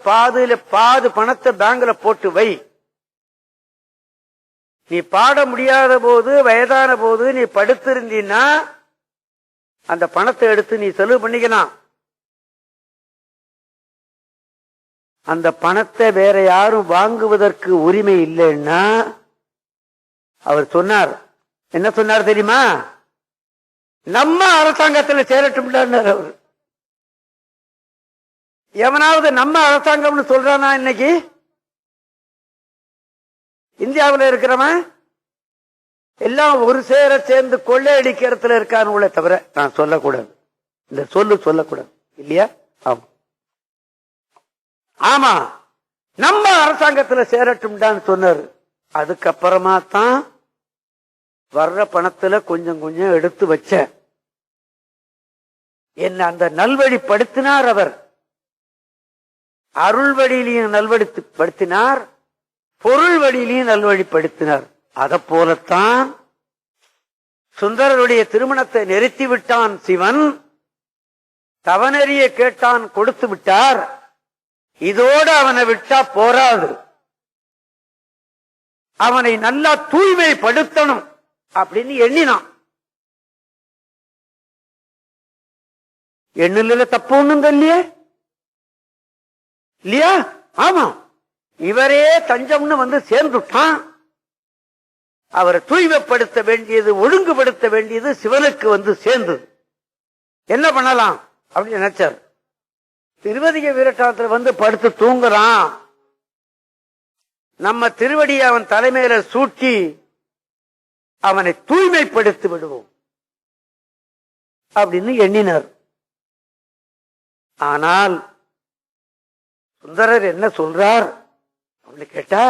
Speaker 2: பாது பணத்தை பேங்க்ல போட்டு வை. நீ பாட முடியாத போது, வயதான போது நீ படுத்திருந்தீன்னா அந்த பணத்தை எடுத்து நீ செலவு பண்ணிக்கலாம். அந்த பணத்தை வேற யாரும் வாங்குவதற்கு உரிமை இல்லைன்னா அவர் சொன்னார். என்ன சொன்னார் தெரியுமா? நம்ம அரசாங்கத்தில் சேரட்டும் அவர். எவனாவது நம்ம அரசாங்கம்னு சொல்றானா? இன்னைக்கு இந்தியாவில் இருக்கிறவன் எல்லாம் ஒரு சேர சேர்ந்து கொள்ளையடிக்கிறதுல இருக்கானுங்களே தவிர நான் சொல்லக்கூடாது, இந்த சொல்லக்கூடாது இல்லையா? ஆமா ஆமா, நம்ம அரசாங்கத்துல சேரட்டும்டான்னு சொன்னாரு. அதுக்கப்புறமா தான் வர்ற பணத்துல கொஞ்சம் கொஞ்சம் எடுத்து வச்ச. என்ன அந்த நல்வழிப்படுத்தினார் அவர். அருள் வழியிலையும் நல்வழிப்படுத்தினார், பொருள் வழியிலையும் நல்வழிப்படுத்தினார். அதை போலத்தான் சுந்தரருடைய திருமணத்தை நிறுத்தி விட்டான் சிவன். தவனறிய கேட்டான், கொடுத்து விட்டார். இதோடு அவனை விட்டா போராது, அவனை நல்லா தூய்மைப்படுத்தணும் அப்படின்னு எண்ணினான். எண்ணில தப்பு ஒண்ணும் இல்லையே இல்லையா? ஆமா, இவரே தஞ்சம்னு வந்து சேர்ந்துட்டான். அவரை தூய்மைப்படுத்த வேண்டியது, ஒழுங்குபடுத்த வேண்டியது சிவனுக்கு வந்து சேர்ந்தது. என்ன பண்ணலாம் அப்படின்னு நினைச்சார். திருவதிக வீரட்டானத்துல வந்து படுத்து தூங்குறான். நம்ம திருவடியை அவன் தலைமையில சூட்டி அவனை தூய்மைப்படுத்தி விடுவோம் அப்படின்னு எண்ணினார். ஆனால் சுந்தரர் என்ன சொல்றார் அப்படின்னு கேட்டா,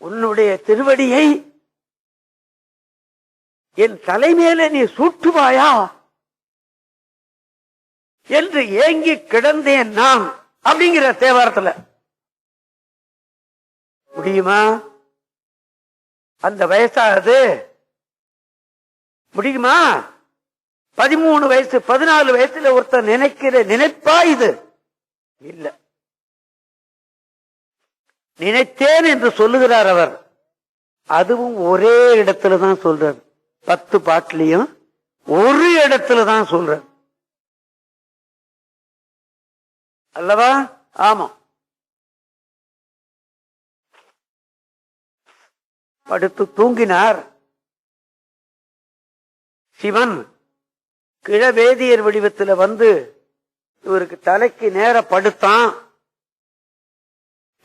Speaker 2: உன்னுடைய திருவடியை என் தலைமையில நீ சூட்டுவாயா என்று ஏங்கி கிடந்தேன் நான் அப்படிங்கிற தேவாரத்துல. முடியுமா? அந்த வயசாகுது, முடியுமா? 13 வயசு 14 வயசுல ஒருத்தர் நினைக்கிற நினைப்பா இது? இல்ல. நினைத்தேன் என்று சொல்லுகிறார் அவர். அதுவும் ஒரே இடத்துல தான் சொல்றார். 10 பாட்டிலையும் ஒரு இடத்துல தான் சொல்றார் அல்லவா? ஆமா. படுத்து தூங்கினார். சிவன் கிழவேதியர் வடிவத்தில் வந்து இவருக்கு தலைக்கு நேர படுத்தான்.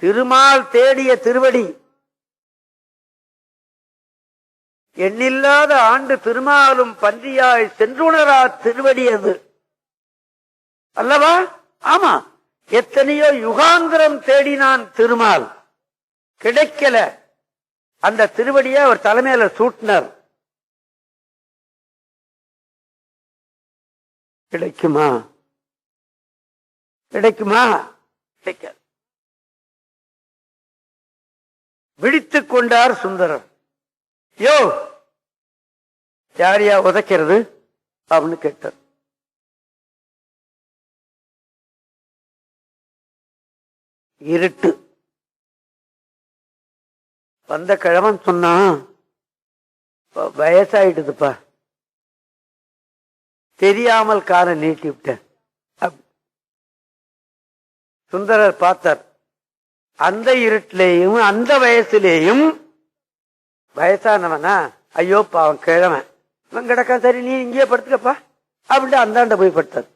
Speaker 2: திருமால் தேடிய திருவடி, எண்ணில்லாத ஆண்டு திருமாலும் பன்றியாய் சென்றுணரா திருவடி அது அல்லவா? ஆமா. எத்தனையோ யுகாந்திரம் தேடினான் திருமால், கிடைக்கல. அந்த திருவடியை அவர் தலைமையில சூட்டினார். கிடைக்குமா? கிடைக்குமா? கிடைக்காது. விழித்துக் கொண்டார் சுந்தரர். யோ, யாரையா உதைக்கிறது அப்படின்னு கேட்டார். இருட்டு. வந்த கிழவன் சொன்னான், வயசாயிடுதுப்பா, தெரியாமல் காரை நீட்டி விட்டேன். சுந்தரர் பார்த்தார். அந்த இருட்டிலேயும் அந்த வயசுலேயும் வயசானவனா, ஐயோ பாவன் கிழவன், இவன் கிடக்கான், சரி நீ இங்கேயே படுத்துக்கப்பா அப்படின்ட்டு அந்தாண்ட போய் படுத்தார்.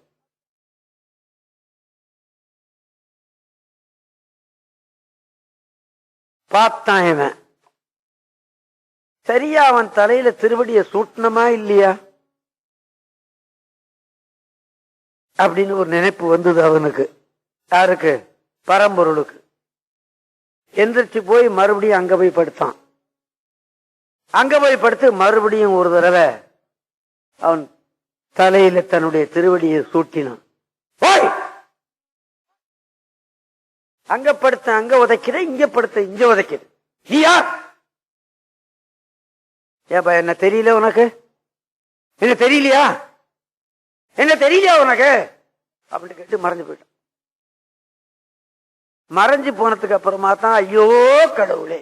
Speaker 2: பார்த்தான் இவன். சரியா அவன் தலையில திருவடிய சூட்டணுமா இல்லையா அப்படின்னு ஒரு நினைப்பு வந்தது அவனுக்கு. யாருக்கு? பரம்பொருளுக்கு. எந்திரிச்சு போய் மறுபடியும் அங்க போய் படுத்தான். அங்க போய் படுத்து மறுபடியும் ஒரு தடவை அவன் தலையில தன்னுடைய திருவடியை சூட்டினான். போய் அங்க படுத்த அங்க உதைக்கிற, இங்க படுத்த இங்க உதைக்கிற, நீ யார்? ஏப்பா என்ன தெரியல உனக்கு? என்ன தெரியலையா? என்ன தெரியலையா உனக்கு அப்படின்னு கேட்டு மறைஞ்சு போயிட்டான். மறைஞ்சு போனதுக்கு அப்புறமா தான், ஐயோ கடவுளே,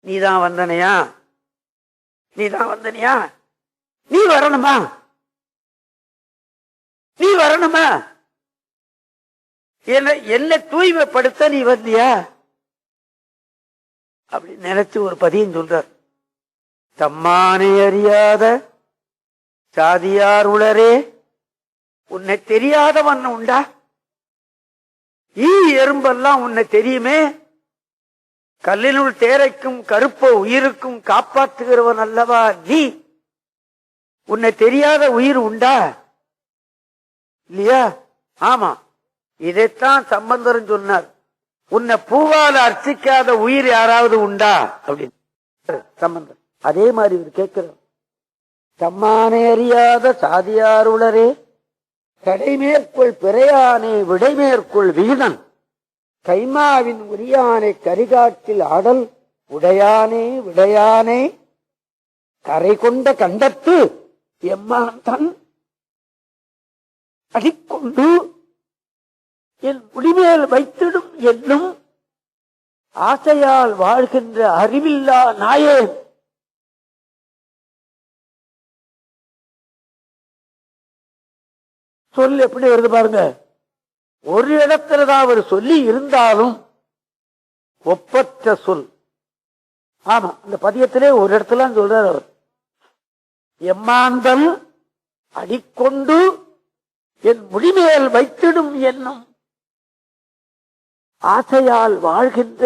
Speaker 2: நீதான் வந்தனையா, நீதான் வந்தனியா, நீ வரணுமா, நீ வரணுமா, என்ன தூய்மைப்படுத்த நீ வந்தியா அப்படின்னு நினைச்சு ஒரு பதியம் சொல்றார். தம்மானை அறியாத சாதியார் உளரே, உன்னை தெரியாதவன் உண்டா? எறும்பெல்லாம் உன்னை தெரியுமே, கல்லினுள் தேரைக்கும் கருப்ப உயிருக்கும் காப்பாற்றுகிறவன் அல்லவா நீ, உன்னை தெரியாத உயிர் உண்டா இல்லையா? ஆமா. இதைத்தான் சம்பந்தரும் சொன்னார். உன்னை பூவால அர்ச்சிக்காத உயிர் யாராவது உண்டா அப்படின்னு சம்பந்தர். அதே மாதிரி இவர் கேட்கிறார். தம்மானே அறியாத சாதியார் உளரே, கடைமேற்கொள் பிறையானே விடைமேற்கொள் விகிதன், கைமாவின் உரியானை கரிகாட்டில் ஆடல் உடையானே விடையானே, கரை கொண்ட கண்டத்து எம்மான் தன் அடிக்கொண்டு என் முடிமேல் வைத்திடும் என்னும் ஆசையால் வாழ்கின்ற அறிவில்லா நாயேன். சொல் எப்படி வருது பாருங்க. ஒரு இடத்துலதான் அவர் சொல்லி இருந்தாலும் ஒப்பற்ற சொல். ஆமா, இந்த பதியத்திலே ஒரு இடத்துல சொல்றார் அவர். எம்மாந்தல் அடிக்கொண்டு என் முடிமேல் வைத்திடும் என்னும் ஆசையால் வாழ்கின்ற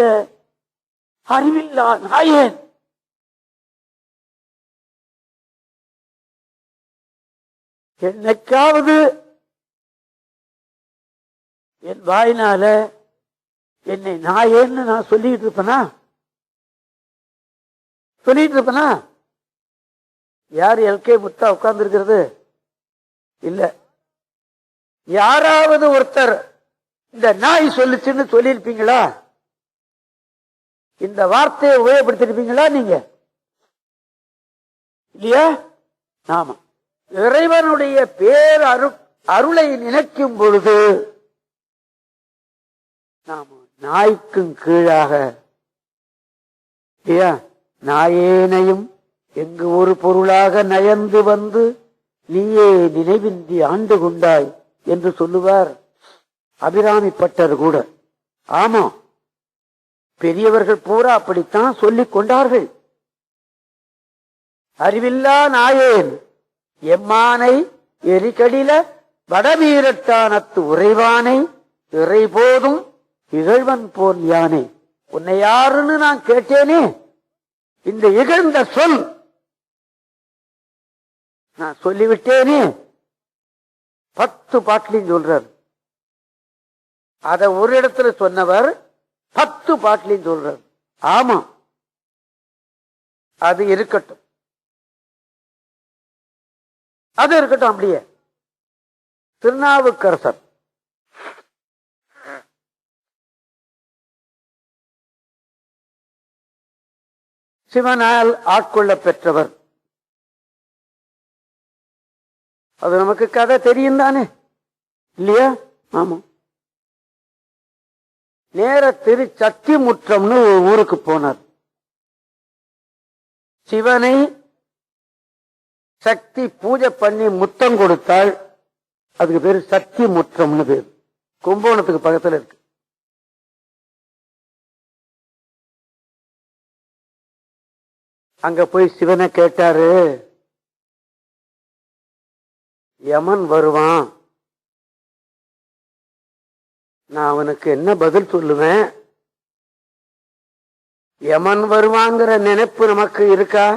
Speaker 2: அறிவில்லா நாயேன். என்னைக்காவது என் வாயினால என்னை நாயேன்னு நான் சொல்லிட்டு இருப்பேனா? யாரு எல்கே முத்தா உட்கார்ந்து இருக்கிறது? இல்ல. யாராவது ஒருத்தர் இந்த நாய் சொல்லுச்சுன்னு சொல்லியிருப்பீங்களா? இந்த வார்த்தையை உபயோகப்படுத்திருப்பீங்களா நீங்க? இல்லையா? ஆமா. இறைவனுடைய பேர் அருளை நினைக்கும் பொழுது நாம நாய்க்கும் கீழாக, இல்லையா, நாயேனையும் எங்கு ஒரு பொருளாக நயந்து வந்து நீயே நினைவின்றி ஆண்டு கொண்டாய் என்று சொல்லுவார் அபிராமி பட்டர் கூட. ஆமா, பெரியவர்கள் பூரா அப்படித்தான் சொல்லிக் கொண்டார்கள். அறிவில்லா நாயேன் எம்மானை எரிகடில வடவீரட்டானத்து உறைவானை இறை போதும் இகழ்வன் போல் யானே. உன்னை யாருன்னு நான் கேட்டேனே, இந்த இகழ்ந்த சொல் நான் சொல்லிவிட்டேனே. 10 பாட்டிலையும் சொல்றார். அத ஒரு இடத்துல சொன்னவர் 10 பாட்டிலையும் சொல்றார். ஆமா, அது இருக்கட்டும், அது இருக்கட்டும். அப்படியே திருநாவுக்கரசர் சிவனால் ஆட்கொள்ள பெற்றவர். அது நமக்கு கதை தெரியும் தானே, இல்லையா? ஆமா. நேர திருச்சத்தி முற்றம்னு ஒரு ஊருக்கு போனார். சிவனை சக்தி பூஜை பண்ணி முத்தம் கொடுத்தாள். அதுக்கு பேரு சக்தி முற்றம்னு பேரு. கும்பகோணத்துக்கு பக்கத்துல இருக்கு. அங்க போய் சிவனை கேட்டாரு, யமன் வருவான், நான் அவனுக்கு என்ன பதில் சொல்லுவேன்? யமன் வருவாங்கிற நினைப்பு நமக்கு இருக்கா?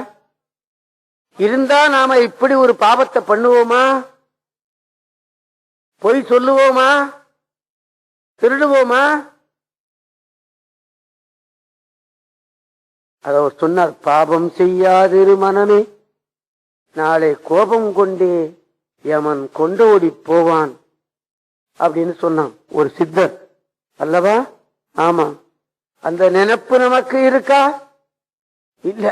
Speaker 2: இருந்தா நாம இப்படி ஒரு பாவத்தை பண்ணுவோமா? பொய் சொல்லுவோமா? திருடுவோமா? அத அவர் சொன்னார், பாபம் செய்யாதிரு மனமே, நாளை கோபம் கொண்டே யமன் கொண்டோடி போவான் அப்படின்னு சொன்னான் ஒரு சித்தர் அல்லவா? ஆமா. அந்த நினைப்பு நமக்கு இருக்கா? இல்ல.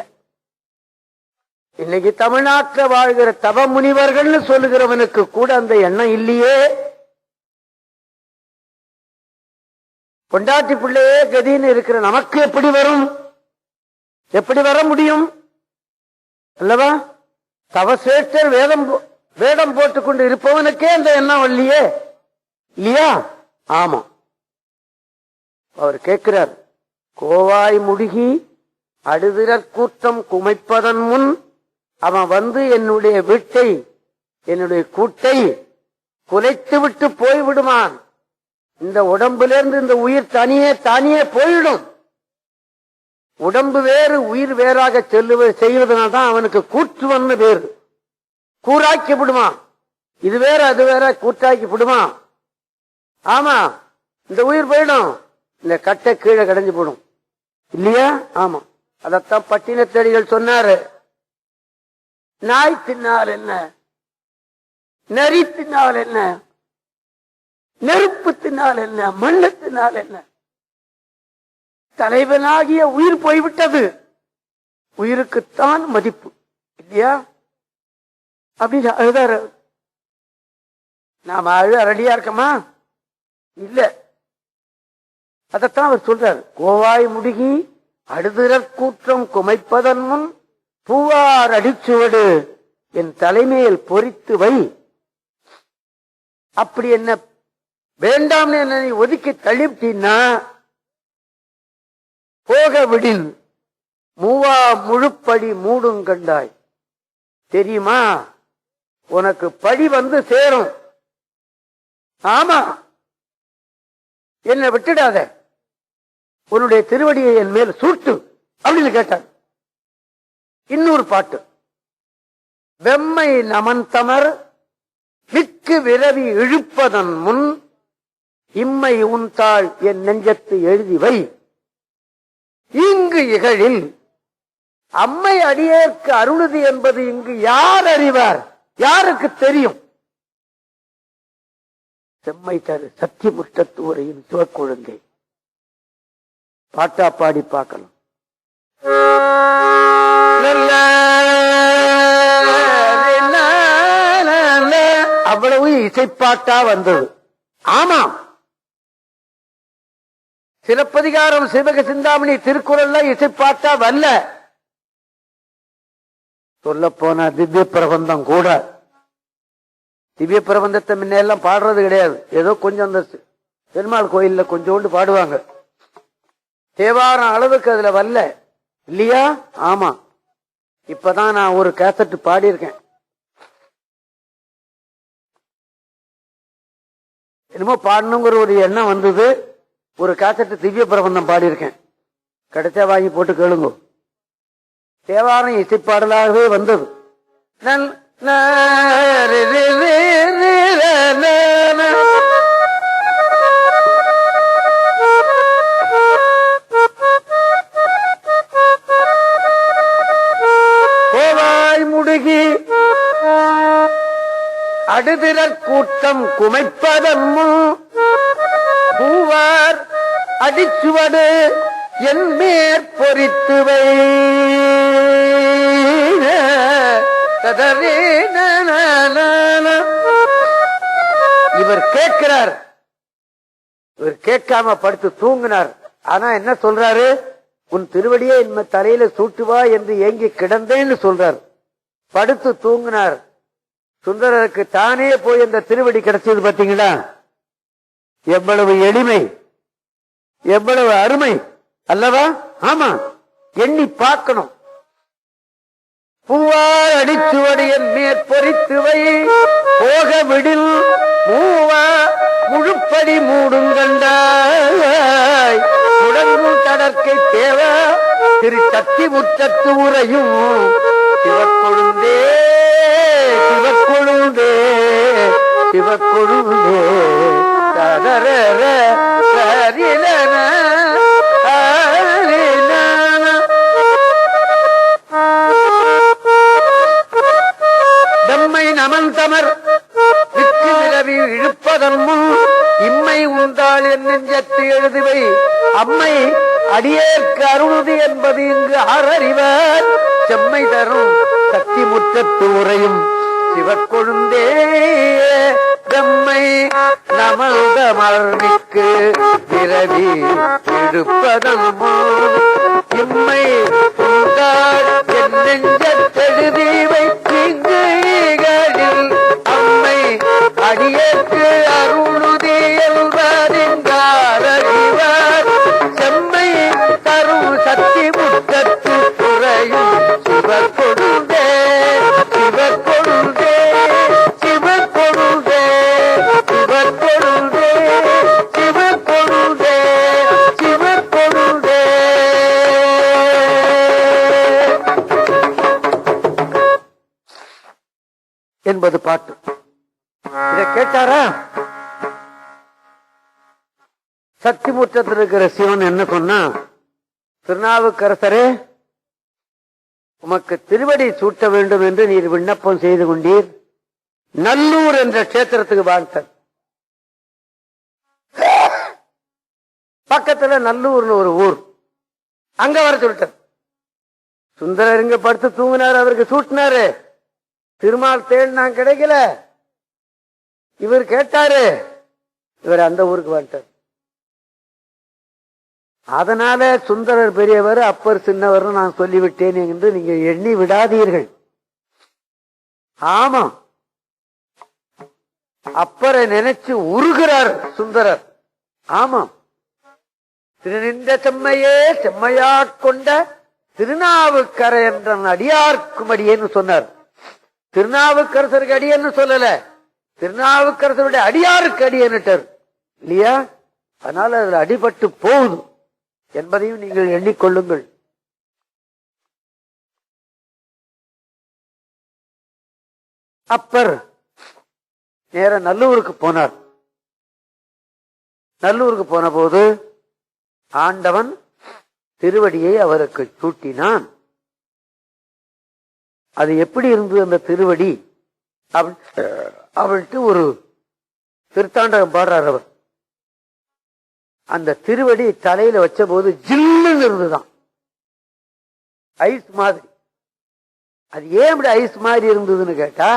Speaker 2: இன்னைக்கு தமிழ்நாட்டில் வாழ்கிற தவ முனிவர்கள் சொல்லுகிறவனுக்கு கூட அந்த எண்ணம் இல்லையே. பொண்டாட்டி பிள்ளையே கதின்னு இருக்கிற நமக்கு எப்படி வரும்? எப்படி வர முடியும் அல்லவா? தவசேஷ்டர் வேடம் போட்டுக் கொண்டு இருப்பவனுக்கே அந்த எண்ணம் இல்லையே, இல்லையா? ஆமா. அவர் கேட்கிறார், கோவாய் முடுகி அடுதிரற் கூட்டம் குமைப்பதன் முன் அவன் வந்து என்னுடைய வீட்டை, என்னுடைய கூட்டை குலைத்து விட்டு போய்விடுமான். இந்த உடம்பிலிருந்து இந்த உயிர் தானியே போயிடும். உடம்பு வேறு உயிர் வேறாக செய்வதனால்தான் அவனுக்கு கூற்றுவன்னு பேரு. கூறாக்கி விடுமா. இது வேற அது வேற, கூட்டாக்கி விடுமா. ஆமா, இந்த உயிர் போயிடும், இந்த கட்டை கீழே கடைஞ்சு போடும், இல்லையா? ஆமா. அதத்தான் பட்டினத்தடிகள் சொன்னாரு, நாய் தின்னால் என்ன, நரி தின்னால் என்ன, நெருப்பு தின்னால் என்ன, மண்ணு தின்னால் என்ன, தலைவனாகிய உயிர் போய்விட்டது, உயிருக்குத்தான் மதிப்பு, இல்லையா? அப்படின்னு அழுதாரு. நாம ரெடியா இருக்கமா? இல்ல. அதத்தான் அவர் சொல்றார், கோவாய் முடுகி அடுதிரற் கூற்றம் குமைப்பதன் முன் பூவார் அடிச்சுவடு என் தலைமையில் பொறித்து வை. அப்படி என்ன வேண்டாம்னு என்ன ஒதுக்கி தள்ளிவிட்டீன்னா போக விடின் மூவா முழுப்படி மூடும் கண்டாய். தெரியுமா, உனக்கு படி வந்து சேரும். ஆமா, என்னை விட்டுடாத, உன்னுடைய திருவடியை என் மேல் சூட்டு அப்படின்னு கேட்டார். இன்னொரு பாட்டு, வெம்மை நமன் தமர் மிக்கு விரவி இழுப்பதன் முன் இம்மை உன்தாள் என் நெஞ்சத்து எழுதிவை. இங்கு இகழில் அம்மை அடியேற்கு அருளுது என்பது இங்கு யார் அறிவார்? யாருக்கு தெரியும்? செம்மை தரு சத்தியமுஷ்டத்து உரையின் சிவக்கொழுங்கை பாட்டா பாடி பார்க்கலாம். அவ்வளவு இசைப்பாட்டா வந்தது. ஆமாம், சிலப்பதிகாரம், சிவக சிந்தாமணி, திருக்குறள்ல இசைப்பாட்டா வரல. சொல்ல போனா திவ்ய பிரபந்தம் கூட, திவ்ய பிரபந்தத்தை முன்னெல்லாம் பாடுறது கிடையாது. ஏதோ கொஞ்சம் அந்த பெருமாள் கோயில்ல கொஞ்சோண்டு பாடுவாங்க. தேவாரம் அளவுக்கு அதுல வரல இல்லையா? ஆமா, இப்பதான் நான் ஒரு கேசட் பாடியிருக்கேன். என்னமோ பாடணுங்கிற ஒரு எண்ணம் வந்தது. ஒரு கேசட் திவ்ய பிரபந்தம் பாடியிருக்கேன். கிடைச்சா வாங்கி போட்டு கேளுங்க. தேவாரம் இசைப்பாடலாகவே வந்தது. கோவாய் முடுகி அடுதிறக் கூட்டம் குமைப்பதம்மு பூவார் அடிச்சுவடு என் மேற்பொறித்துவை. இவர் கேட்கிறார், இவர் கேட்காம படுத்து தூங்கினார். ஆனா என்ன சொல்றாரு? உன் திருவடியே என் தலையில சூட்டுவா என்று ஏங்கி கிடந்தேன்னு சொல்றார். படுத்து தூங்கினார். சுந்தரருக்கு தானே போய் அந்த திருவடி கிடைச்சது பாத்தீங்களா? எவ்வளவு எளிமை, எவ்வளவு அருமை அல்லவா? ஆமா, எண்ணி பார்க்கணும். பூவார் அடிச்சுவடியன் மேற்பொறித்துவை போக விடில் மூவா முழுப்படி மூடுங்கண்டாய் முடங்கும் தடற்கை தேவா திரு சத்தி முற்றத்து உரையும் சிவக்கொழுந்தே சிவக்கொழுந்தே சிவக்கொழுந்தே ததர சரிலன தம்மை நமந்தமர் விற்கு விரவி இழுப்பதன் முன் இம்மை உண்டாள் என் நெஞ்சத்து எழுதுவை. அம்மை அடியேற்கு அருளுது என்பது இங்கு ஆறறிவர். செம்மை தரும் சக்தி முற்றத்து உரையும் சிவக்கொழுந்தே தம்மை நமந்தமர்விற்கு விரவி இழுப்பதன் முன் இம்மை உண்டாள் என் நெஞ்சத்தெழுதிவை. அம்மை அடியேற்கு அருளுதி என்பார். செம்மை தரும் சக்தி முற்றத்து துறையும் சிவக்கொழுந்தே சிவக்கொழுந்தே சிவக்கொழுந்தே சிவக்கொழுந்தே சிவக்கொழுந்தே சிவக்கொழுந்தே என்பது பாட்டு. இதை கேட்டாரா? சக்தி முற்றத்தில் இருக்கிற சிவன் என்ன சொன்னா, திருநாவுக்கரசரே உமக்கு திருவடி சூட்ட வேண்டும் என்று நீர் விண்ணப்பம் செய்து கொண்டீர். நல்லூர் என்ற கஷேத்திரத்துக்கு வாழ்த்தார். பக்கத்துல நல்லூர்னு ஒரு ஊர், அங்க வர சொல்லிட்டார். சுந்தரர் இங்க படுத்து தூங்கினார், அவருக்கு சூட்டினாரு. திருமால் தேடினா கிடைக்கல, இவர் கேட்டாரு, இவர் அந்த ஊருக்கு வந்துட்டார். அதனால சுந்தரர் பெரியவர், அப்பர் சின்னவர் நான் சொல்லிவிட்டேன் என்று நீங்க எண்ணி விடாதீர்கள். ஆமா, அப்பரை நினைச்சு உருகிறார் சுந்தரர். ஆமா, திருநின்ற செம்மையே செம்மையாட்கொண்ட திருநாவுக்கரை என்ற அடியார்க்கும் அடியேன்னு சொன்னார். திருநாவுக்கரசருக்கு அடியன்னு சொல்லல, திருநாவுக்கரசருடைய அடியாருக்கு அடியன்னுட்டார் இல்லையா? அதனால அதுல அடிபட்டு போகுது என்பதையும் நீங்கள் எண்ணிக்கொள்ளுங்கள். அப்பர் நேர நல்லூருக்கு போனார். நல்லூருக்கு போன போது ஆண்டவன் திருவடியை அவருக்கு சூட்டினான். அது எப்படி இருந்தது அந்த திருவடி அவள்கிட்ட ஒரு திருத்தாண்டகம் பாடுறார் அவர். அந்த திருவடி தலையில வச்ச போது ஜில்லுன்னு இருந்துதான், ஐஸ் மாதிரி. அது ஏன் இப்படி ஐஸ் மாதிரி இருந்ததுன்னு கேட்டா,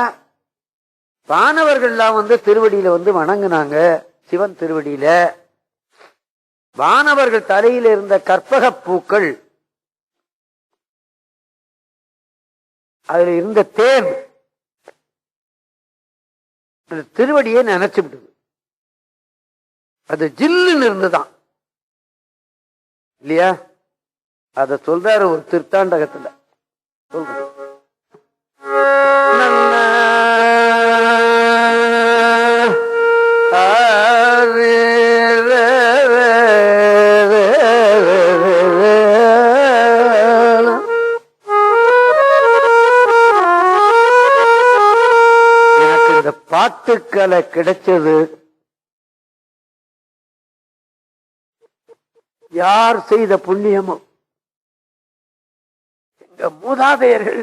Speaker 2: வானவர்கள்லாம் திருவடியில வணங்குனாங்க. சிவன் திருவடியில வானவர்கள் தலையில இருந்த கற்பக பூக்கள், அதுல இருந்த தேன் திருவடியை நினைச்சு விடுது. அது ஜில்லுன்னு இருந்துதான் இல்லையா? அத சொல்றாரு ஒரு திருத்தாண்டகத்துல. எனக்கு இந்த பாட்டுக்களை கிடைச்சது யார் செய்த புண்ணியமோ. எங்க மூதாதையர்கள்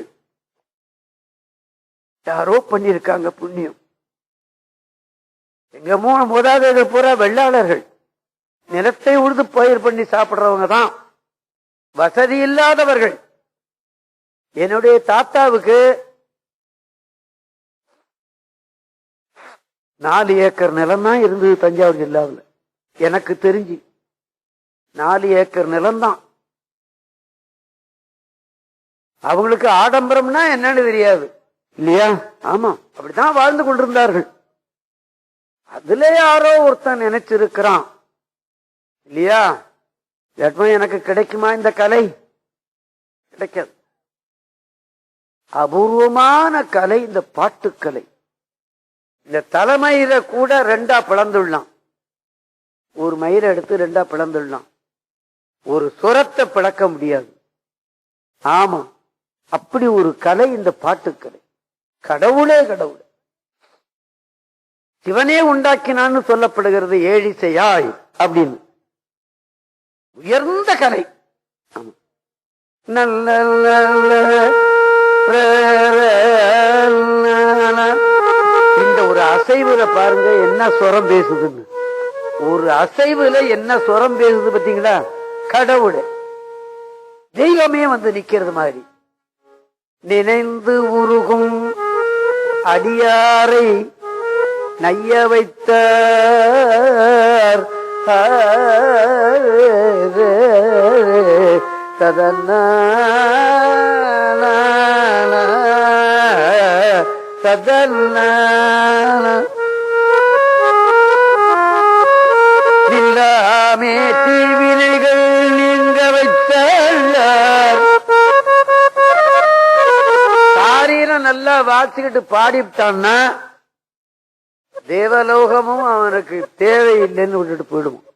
Speaker 2: யாரோ பண்ணிருக்காங்க புண்ணியம். எங்க மூதாதையர்கள் பூரா வெள்ளாளர்கள், நிலத்தை உழுது பயிர் பண்ணி சாப்பிடுறவங்க தான், வசதி இல்லாதவர்கள். என்னுடைய தாத்தாவுக்கு 4 ஏக்கர் நிலம் தான் இருந்தது தஞ்சாவூர் ஜில்லாவில். எனக்கு தெரிஞ்சு 4 ஏக்கர் நிலம்தான். அவங்களுக்கு ஆடம்பரம்னா என்னன்னு தெரியாது இல்லையா? ஆமா, அப்படித்தான் வாழ்ந்து கொண்டிருந்தார்கள். அதுல யாரோ ஒருத்தன் நினைச்சிருக்கிறான் இல்லையா? எனக்கு கிடைக்குமா இந்த கலை? கிடைக்காது. அபூர்வமான கலை இந்த பாட்டுக்கலை. இந்த தலைமயிர கூட 2ஆ பிளந்துடலாம். ஒரு மயிரை எடுத்து 2ஆ பிளந்துடலாம். ஒரு சுரத்தை பிளக்க முடியாது. ஆமா, அப்படி ஒரு கலை இந்த பாட்டுக்கலை. கடவுளே கடவுள், சிவனே உண்டாக்கினான்னு சொல்லப்படுகிறது ஏழிசையாய் அப்படின்னு. உயர்ந்த கலை. நல்ல இந்த ஒரு அசைவுல பாருங்க என்ன சுரம் பேசுதுன்னு. ஒரு அசைவுல என்ன சுரம் பேசுது பாத்தீங்களா? கடவுள் தெய்வமே நிக்கிறது மாதிரி. நினைந்து உருகும் அடியாரை நைய வைத்த சதன சதன இல்லாமே தீவினைகள் நீங்க வைத்த காரியம் நல்லா வாசிக்கிட்டு பாடிவிட்டான்னா தேவலோகமும் அவனுக்கு தேவையில்லைன்னு விட்டுட்டு போயிடுவோம்.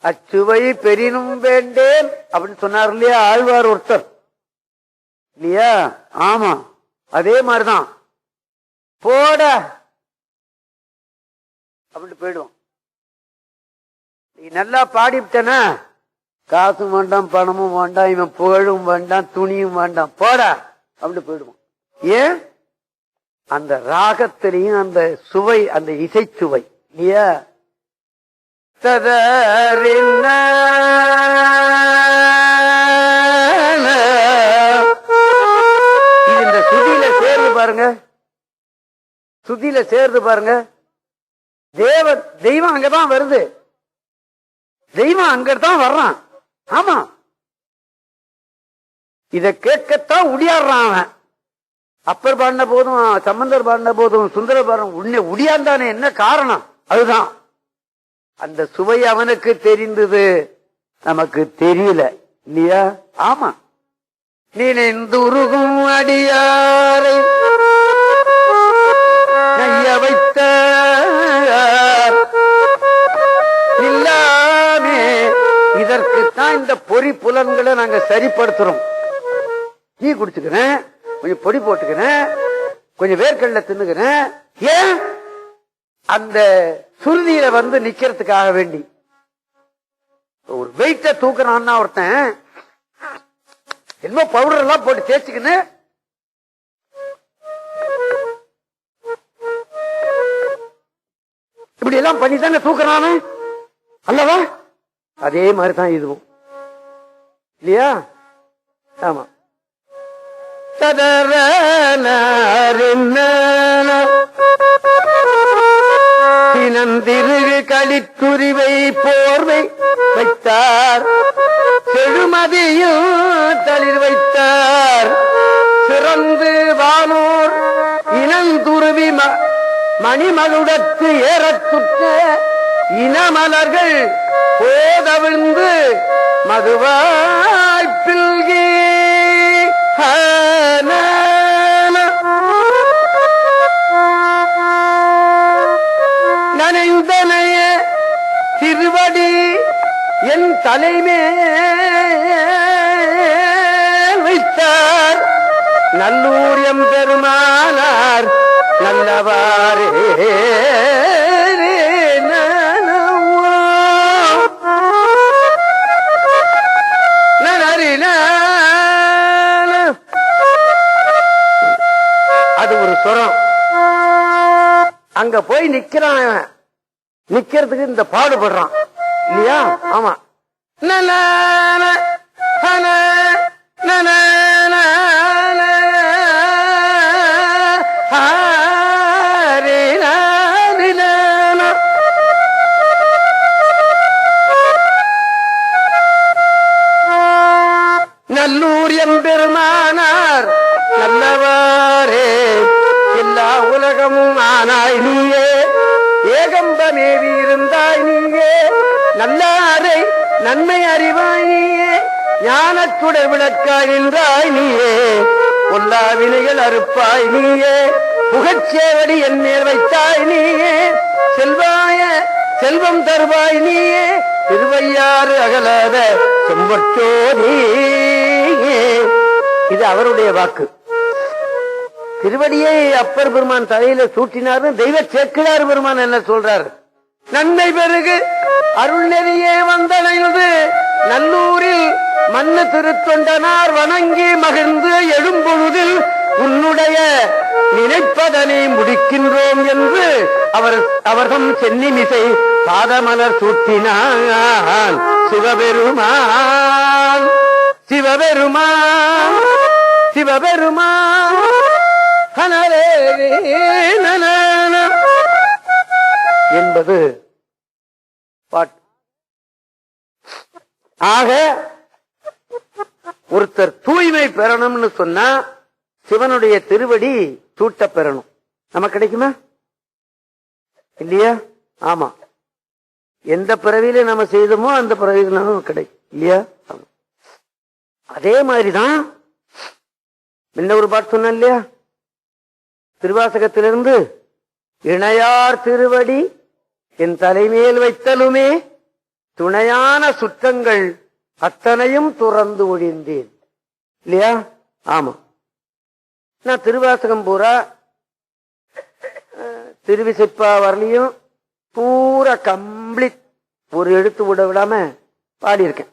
Speaker 2: அச்சுவை பெரினும் வேண்டேன் அப்படின்னு சொன்னார் இல்லையா ஆழ்வார் ஒருத்தர் இல்லையா? ஆமா, அதே மாதிரிதான். போட அப்படின்னு போயிடுவோம். நீ நல்லா பாடிவிட்டனா காசும் வேண்டாம், பணமும் வேண்டாம், இவன் புகழும் வேண்டாம், துணியும் வேண்டாம், போட அப்படின்னு போயிடுவோம். ஏன்? அந்த ராகத்திலையும் அந்த சுவை, அந்த இசைச்சுவை இல்லையா? இது இந்த சுதியில சேர்ந்து பாருங்க, சுதியில சேர்ந்து பாருங்க. தெய்வம் அங்கதான் வருது, தெய்வம் அங்கதான் வர்றான். ஆமா, இத கேட்கத்தான் உடியாடுறான் அவன். அப்பர் பாடின போதும், சம்பந்தர் பாடின போதும், சுந்தரர் பாடின உன்னை உடியாந்தானே, என்ன காரணம்? அதுதான் அந்த சுவை அவனுக்கு தெரிந்தது, நமக்கு தெரியல இல்லையா? ஆமா, நினைந்துருகும் அடியாரை நைய வைத்த இல்லாமே. இதற்குத்தான் இந்த பொறி புலன்களை நாங்க சரிப்படுத்துறோம். டீ குடிச்சுக்கிறேன், கொஞ்சம் பொடி போட்டுக்கிறேன், கொஞ்சம் வேர்க்கடலை தின்னுக்கிறேன். ஏன்? அந்த சுருதியில வந்து நிக்கிறதுக்காக வேண்டி ஒரு வெயிட்ட தூக்குறான்னா ஒருத்தன் என்ன பவுடர் எல்லாம் போட்டு தேய்ச்சிக்கின்னு இப்படி எல்லாம் பண்ணி தானே தூக்குறானு அல்லவா? அதே மாதிரிதான் இதுவும் இல்லையா? ஆமா. தினந்திருகு களித்துரிவை போர்வை வைத்தார், செழுமதியும் தளிர் வைத்தார், சிறந்து வானோர் இனந்துருவி மணிமகுடத்து ஏறத்துற்ற இனமலர்கள் போதவிழ்ந்து மதுவாய்ப்பில்கி நனைந்தனைய திருவடி என் தலைமேல் வைத்தார், நல்லூர் எம் பெருமானார் நல்லவாரே. அது ஒரு சுரம். அங்க போய் நிக்கிறான், நிக்கிறதுக்கு இந்த பாடுபடுறான் இல்லையா? ஆமா. நல்லூர் எம்பெருமானார் நல்லவாரே, எல்லா உலகமும் ஆனாய் நீயே, ஏகம்பமேவி இருந்தாய் நீயே, நல்லாரை நன்மை அறிவாய் நீயே, ஞானச்சுடர் விளக்காய் நின்றாய் நீயே, பொல்லா வினைகள் அறுப்பாய் நீயே, புகச்சேவடி என் மேல் வைத்தாய் நீயே, செல்வாய செல்வம் தருவாய் நீயே, திருவையாறு அகலாத செம்பொற்றோனே. இது அவருடைய வாக்கு. திருவடியை அப்பர் பெருமான் தலையில சூட்டினார். தெய்வ சேக்கிழார் பெருமான் என்ன சொல்றார்? நன்மை பெருகு அருள் நெறியே வந்தனைந்து நல்லூரில் மண்ணு திருத்தொண்டனார் வணங்கி மகிழ்ந்து எழும்பொழுதில் உன்னுடைய நினைப்பதனை முடிக்கின்றோம் என்று அவர்தம் சென்னிமிசை பாதமலர் சூட்டினான் சிவபெருமான். சிவபெருமான் சிவபெருமான் என்பது பாட்டு. ஆக ஒருத்தர் தூய்மை பெறணும்னு சொன்னா சிவனுடைய திருவடி சூட்ட பெறணும். நமக்கு கிடைக்குமா? இல்லையா? ஆமா. எந்த பிறவியில நம்ம செய்தோமோ அந்த பிறவியில நமக்கு கிடைக்கும் இல்லையா? அதே மாதிரிதான் முன்ன ஒரு பாட்டு சொன்ன இல்லையா? திருவாசகத்திலிருந்து இணையார் திருவடி என் தலைமேல் வைத்தலுமே துணையான சுற்றங்கள் அத்தனையும் துறந்து ஒழிந்தேன் இல்லையா? ஆமா. நான் திருவாசகம் பூரா திருவிசைப்பா வரலையும் பூரா கம்ப்ளீட் ஒரு எழுத்து விட விடாம பாடியிருக்கேன்.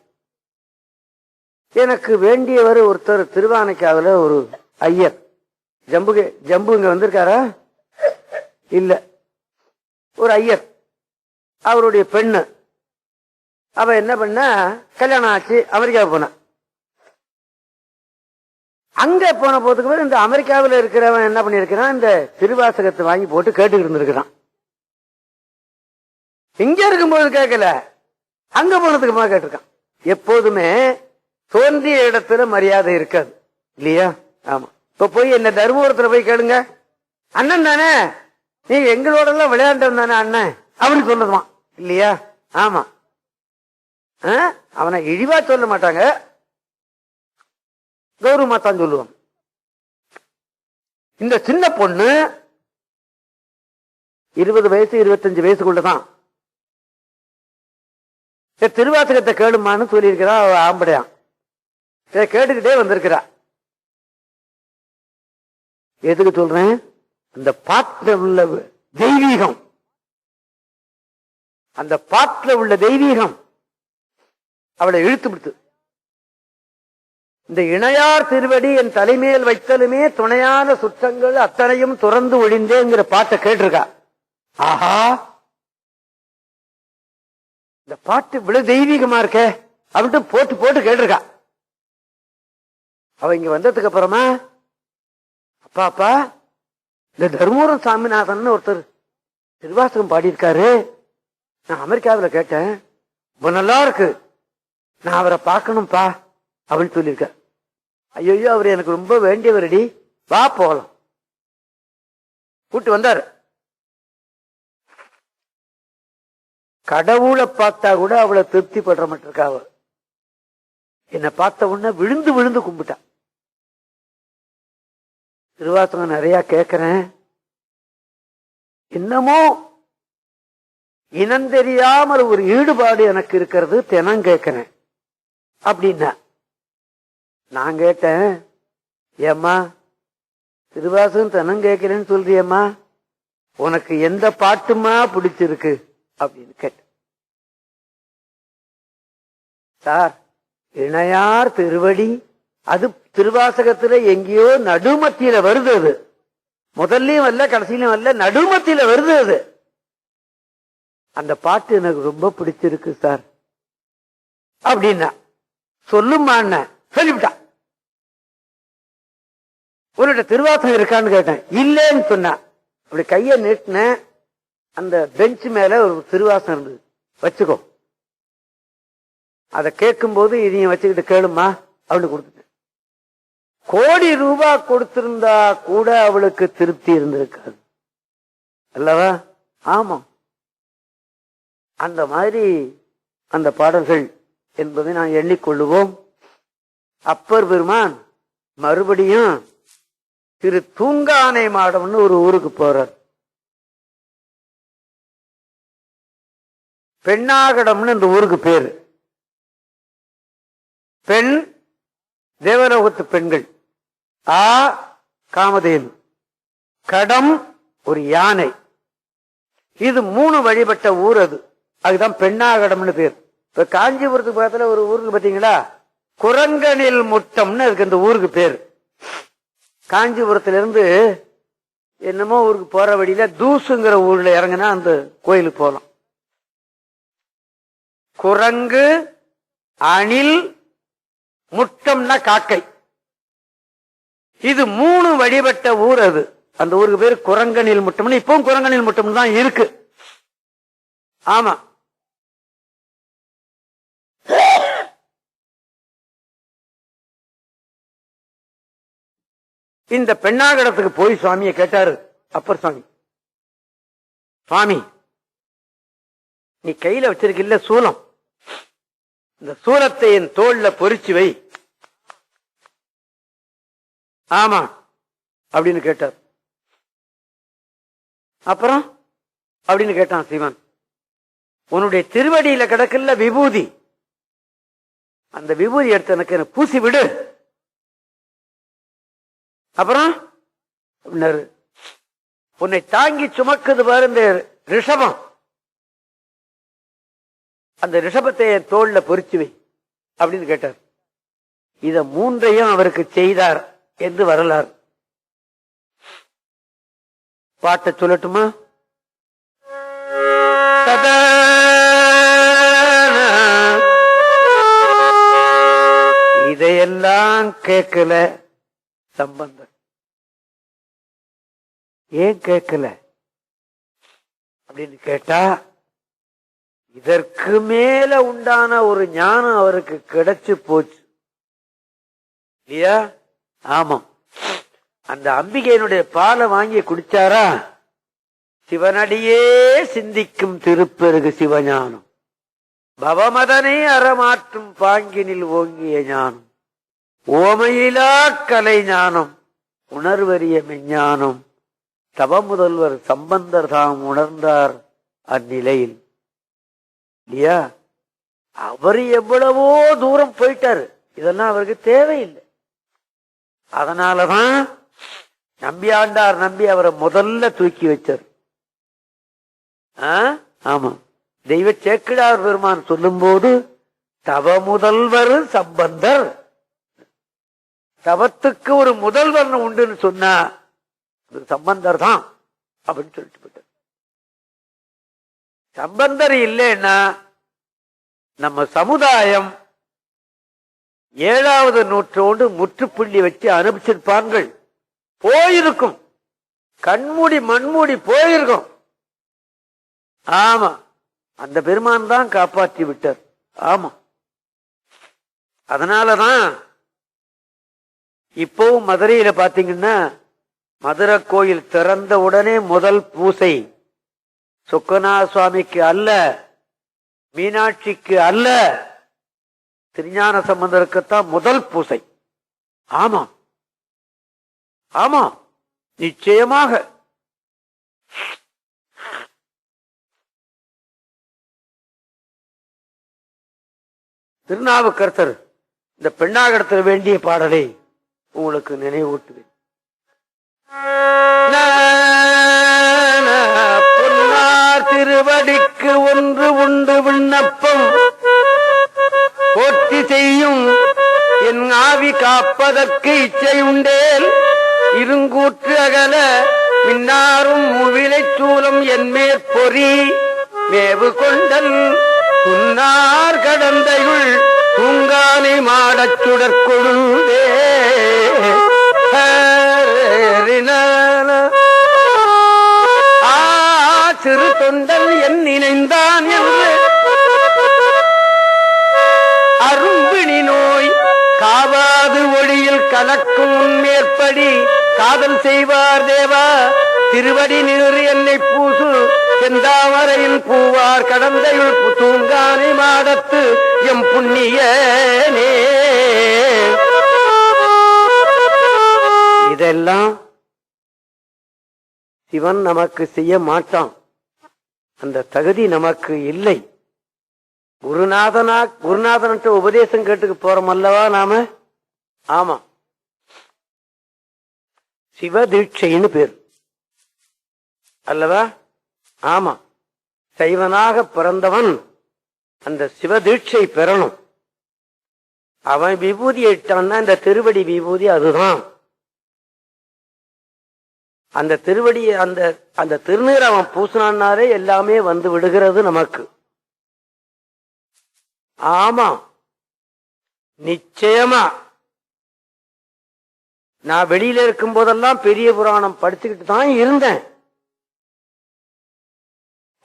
Speaker 2: எனக்கு வேண்டியவர் ஒருத்தர் திருவானைக்காவில ஒரு ஐயர், ஜம்பு இங்க வந்திருக்காரா? இல்ல, ஒரு ஐயர், அவருடைய பெண்ணு. அவ என்ன பண்ண, கல்யாணம் ஆச்சு, அமெரிக்கா போன. அங்க போன போதுக்கு இந்த அமெரிக்காவில் இருக்கிறவன் என்ன பண்ணிருக்கிறான், இந்த திருவாசகத்தை வாங்கி போட்டு கேட்டுக்கிட்டு இருந்திருக்கிறான். இங்க இருக்கும்போது கேட்கல, அங்க போனதுக்கு கேட்டிருக்கான். எப்போதுமே தோன்றிய இடத்துல மரியாதை இருக்காது இல்லையா? ஆமா. இப்ப போய் என்ன தர்மபுரத்துல போய் கேளுங்க, அண்ணன் தானே நீங்க எங்களோட எல்லாம் விளையாண்டவன் தானே அண்ணன் அப்படின்னு சொல்லுவான் இல்லையா? ஆமா. அவனை இழிவா சொல்ல மாட்டாங்க, கௌரவமா தான் சொல்லுவான். இந்த சின்ன பொண்ணு 20 வயசு 25 வயசுக்குள்ளதான் திருவாசகத்தை கேளுமான்னு சொல்லியிருக்கிறா. ஆம்படையான் கேட்டுக்கிட்டே வந்திருக்கிறா. எதுக்கு சொல்றேன், அந்த பாட்டில் உள்ள தெய்வீகம் அந்த பாட்டுல உள்ள தெய்வீகம் அவளை இழுத்து விடுத்து. இந்த இணையார் திருவடி என் தலைமையில் வைத்தலுமே துணையான சுற்றங்கள் அத்தனையும் துறந்து ஒழிந்தேங்கிற பாட்டை கேட்டிருக்கா. ஆஹா, இந்த பாட்டு இவ்வளவு தெய்வீகமா இருக்க அப்படின்ட்டு போட்டு போட்டு கேட்டிருக்கா. அவ இங்க வந்ததுக்கு அப்புறமா அப்பா இந்த தர்மபுரம் சாமிநாதன் ஒருத்தர் திருவாசகம் பாடியிருக்காரு, நான் அமெரிக்காவில் கேட்டேன், ரொம்ப நல்லா இருக்கு, நான் அவரை பார்க்கணும்பா அப்படின்னு சொல்லியிருக்க. ஐயோ, அவர் எனக்கு ரொம்ப வேண்டியவரடி, வா போகலாம். கூட்டு வந்தாரு. கடவுளை பார்த்தா கூட அவளை திருப்தி படுற மட்டும் இருக்கா. அவ என்னை பார்த்த உடனே விழுந்து விழுந்து கும்பிட்டா. திருவாசகம் நிறைய கேட்கிறேன், என்னமோ இனம் தெரியாமல் ஒரு ஈடுபாடு எனக்கு இருக்கிறது, தினம் கேட்கிறேன் அப்படின்னா. நான் கேட்டேன், ஏம்மா திருவாசகம் தினம் கேட்கிறேன்னு சொல்றியம்மா, உனக்கு எந்த பாட்டுமா பிடிச்சிருக்கு அப்படின்னு கேட்டேன். சார், இணையார் திருவடி அது திருவாசகத்துல எங்கேயோ நடுமத்தியில வருது. அது முதல்லயும் அல்ல கடைசியிலும் அல்ல, நடுமத்தியில வருது. அது அந்த பாட்டு எனக்கு ரொம்ப பிடிச்சிருக்கு சார் அப்படின்னா. சொல்லுமா சொல்லிவிட்டா. உன்னிட்ட திருவாசகம் இருக்கான்னு கேட்டேன், இல்லன்னு சொன்னா. அப்படி கைய நீட்டின, அந்த பெஞ்ச் மேல ஒரு திருவாசகம் இருந்தது, வச்சுக்கோ, அதை கேட்கும் போது இதையும் வச்சுக்கிட்டு கேளுமா அவளுக்கு கொடுத்துட்டேன். கோடி ரூபாய் கொடுத்திருந்தா கூட அவளுக்கு திருப்தி இருந்திருக்காது அல்லவா? ஆமா, அந்த மாதிரி அந்த பாடல்கள் என்பதை நான் எண்ணிக்கொள்ளுவோம். அப்பர் பெருமான் மறுபடியும் திரு தூங்கானை மாடம்னு ஒரு ஊருக்கு போறார். பெண்ணாகடம்னு இந்த ஊருக்கு பேரு. பெண் தேவலோகத்து பெண்கள். ஆ காமதேனு, கடம் ஒரு யானை. இது 3 வழிபட்ட ஊர். அதுதான் பெண்ணாகடம்னு பேர். இப்ப காஞ்சிபுரத்துக்கு பக்கத்துல ஒரு ஊருக்கு பாத்தீங்களா, குரங்கனில் முட்டம்னு அதுக்கு இந்த ஊருக்கு பேர். காஞ்சிபுரத்துல இருந்து என்னமோ ஊருக்கு போற வழியில தூசுங்கிற ஊர்ல இறங்கினா அந்த கோயிலுக்கு போகலாம். குரங்கு, அணில், முட்டம்னா காக்கை. இது 3 வழிபட்ட ஊர். அது அந்த ஊருக்கு பேர் குரங்கனில் முட்டம்னு. இப்பவும் குரங்கனில் முட்டம் தான் இருக்கு. ஆமா, இந்த பெண்ணாகடத்துக்கு போய் சுவாமியை கேட்டாரு அப்பர் சுவாமி. சுவாமி, நீ கையில வச்சிருக்கில்ல சூலம், இந்த சூலத்தை என் தோல்ல பொறிச்சு வை. ஆமா அப்படின்னு கேட்டார். அப்புறம் அப்படின்னு கேட்டான் சிவன். உன்னுடைய திருவடியில கிடக்குல்ல விபூதி, அந்த விபூதி எடுத்து எனக்கு பூசி விடு. அப்புறம் உன்னை தாங்கி சுமக்குது பாரு இந்த ரிஷபம், அந்த ரிஷபத்தை தோல்ல பொறிச்சு வை அப்படின்னு கேட்டார். இத 3ஐயும் அவருக்கு செய்தார் என்று வரலாறு. பாட்டை சொல்லட்டுமா? இதையெல்லாம் கேட்கல சம்பந்தர். ஏன் கேட்கல அப்படின்னு கேட்டா, இதற்கு மேல உண்டான ஒரு ஞானம் அவருக்கு கிடைச்சு போச்சு இல்லையா? ஆமாம். அந்த அம்பிகையினுடைய பாலை வாங்கி குடிச்சாரா, சிவனடியே சிந்திக்கும் திருப்பெருகு சிவஞானம், பவமதனை அறமாற்றும் பாங்கினில் ஓங்கிய ஞானம், ஓமையிலா கலை ஞானம், உணர்வறிய மெஞ்ஞானம், தவமுதல்வர் சம்பந்தர் தாம் உணர்ந்தார் அந்நிலையில் இல்லையா? அவர் எவ்வளவோ தூரம் போயிட்டாரு, இதெல்லாம் அவருக்கு தேவையில்லை. அதனாலதான் நம்பியாண்டார் நம்பி அவரை முதல்ல தூக்கி வச்சார். ஆமா, தெய்வ சேக்கிழார் பெருமான் சொல்லும் போது தவ முதல்வர் சம்பந்தர், தவத்துக்கு ஒரு முதல்வர் உண்டுன்னு சொன்னா சம்பந்தர் தான் அப்படின்னு சொல்லிட்டு போயிட்டார். சம்பந்தர் இல்லைன்னா நம்ம சமுதாயம் 7வது நூற்றாண்டு முற்றுப்புள்ளி வச்சு அனுப்பிச்சிருப்பார்கள், போயிருக்கும், கண்மூடி மண்மூடி போயிருக்கும். ஆமா, அந்த பெருமான் தான் காப்பாற்றி விட்டார். ஆமா, அதனாலதான் இப்பவும் மதுரையில பாத்தீங்கன்னா மதுரை கோயில் திறந்த உடனே முதல் பூசை சொக்கநாத சுவாமிக்கு அல்ல, மீனாட்சிக்கு அல்ல, திருஞான சம்பந்தருக்குத்தான் முதல் பூசை. ஆமா ஆமா, நிச்சயமாக. திருநாவுக்கரசர் இந்த பெண்ணாகடத்தில் வேண்டிய பாடலை உங்களுக்கு நினைவூட்டுவேன். பொன்னார் திருவடிக்கு ஒன்று உண்டு விண்ணப்பம் போற்றி செய்யும் என் ஆவி காப்பதற்கு இச்சை உண்டேல் இருங்கூற்று அகல மின்னாரும் முவிலை சூலம் என் மேற்பொறி மேவு கொண்டல் உன்னார் கடந்தையுள் தூங்கானை மாடச் சுடற்கொழுந்தே சிறு தொண்டல் என் நினைந்தான் என்று அரும்பிணி நோய் காவாது ஒளியில் கலக்கும் மேற்படி காதல் செய்வார் தேவா திருவடி நீர் என்னை பூசு செந்தாமரையில் பூவார் கடந்தையுள் தூங்கானை மாடத்து எம் புண்ணியனே. இதெல்லாம் சிவன் நமக்கு செய்ய மாட்டான், அந்த தகுதி நமக்கு இல்லை. குருநாதன் உபதேசம் கேட்டுக்கு போறோம் அல்லவா நாம. ஆமா, சிவதீட்சைன்னு பேர் அல்லவா. ஆமா, சைவனாக பிறந்தவன் அந்த சிவதீட்சை பெறணும். அவன் விபூதி இட்டான்னா இந்த திருவடி விபூதி அதுதான். அந்த திருவடி அந்த திருநீர் அவன் பூசினான்னாலே எல்லாமே வந்து விடுகிறது நமக்கு. ஆமா, நிச்சயமா. நான் வெளியில இருக்கும் போதெல்லாம் பெரிய புராணம் படிச்சுக்கிட்டு தான் இருந்தேன்,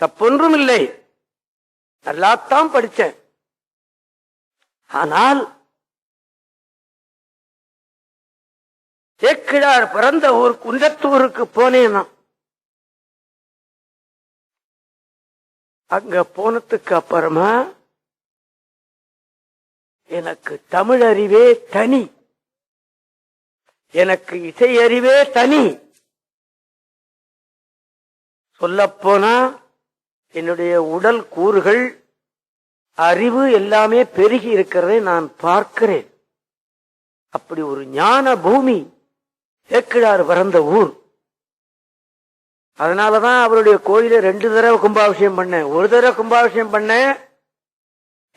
Speaker 2: தப்பொன்றும் இல்லை, நல்லாத்தான் படிச்சேன். ஆனால் சேக்கிழார் பிறந்த ஊர் குன்றத்தூருக்கு போனேன். அங்க போனதுக்கு அப்புறமா எனக்கு தமிழ் அறிவே தனி, எனக்கு இசை அறிவே தனி. சொல்லப்போனா என்னுடைய உடல் கூறுகள் அறிவு எல்லாமே பெருகி இருக்கிறதை நான் பார்க்கிறேன். அப்படி ஒரு ஞான பூமி சேக்கிழார் பிறந்த ஊர். அதனாலதான் அவருடைய கோயில 2 தடவை கும்பாபிஷேகம் பண்ணேன். ஒரு தடவை கும்பாபிஷேகம் பண்ணேன்,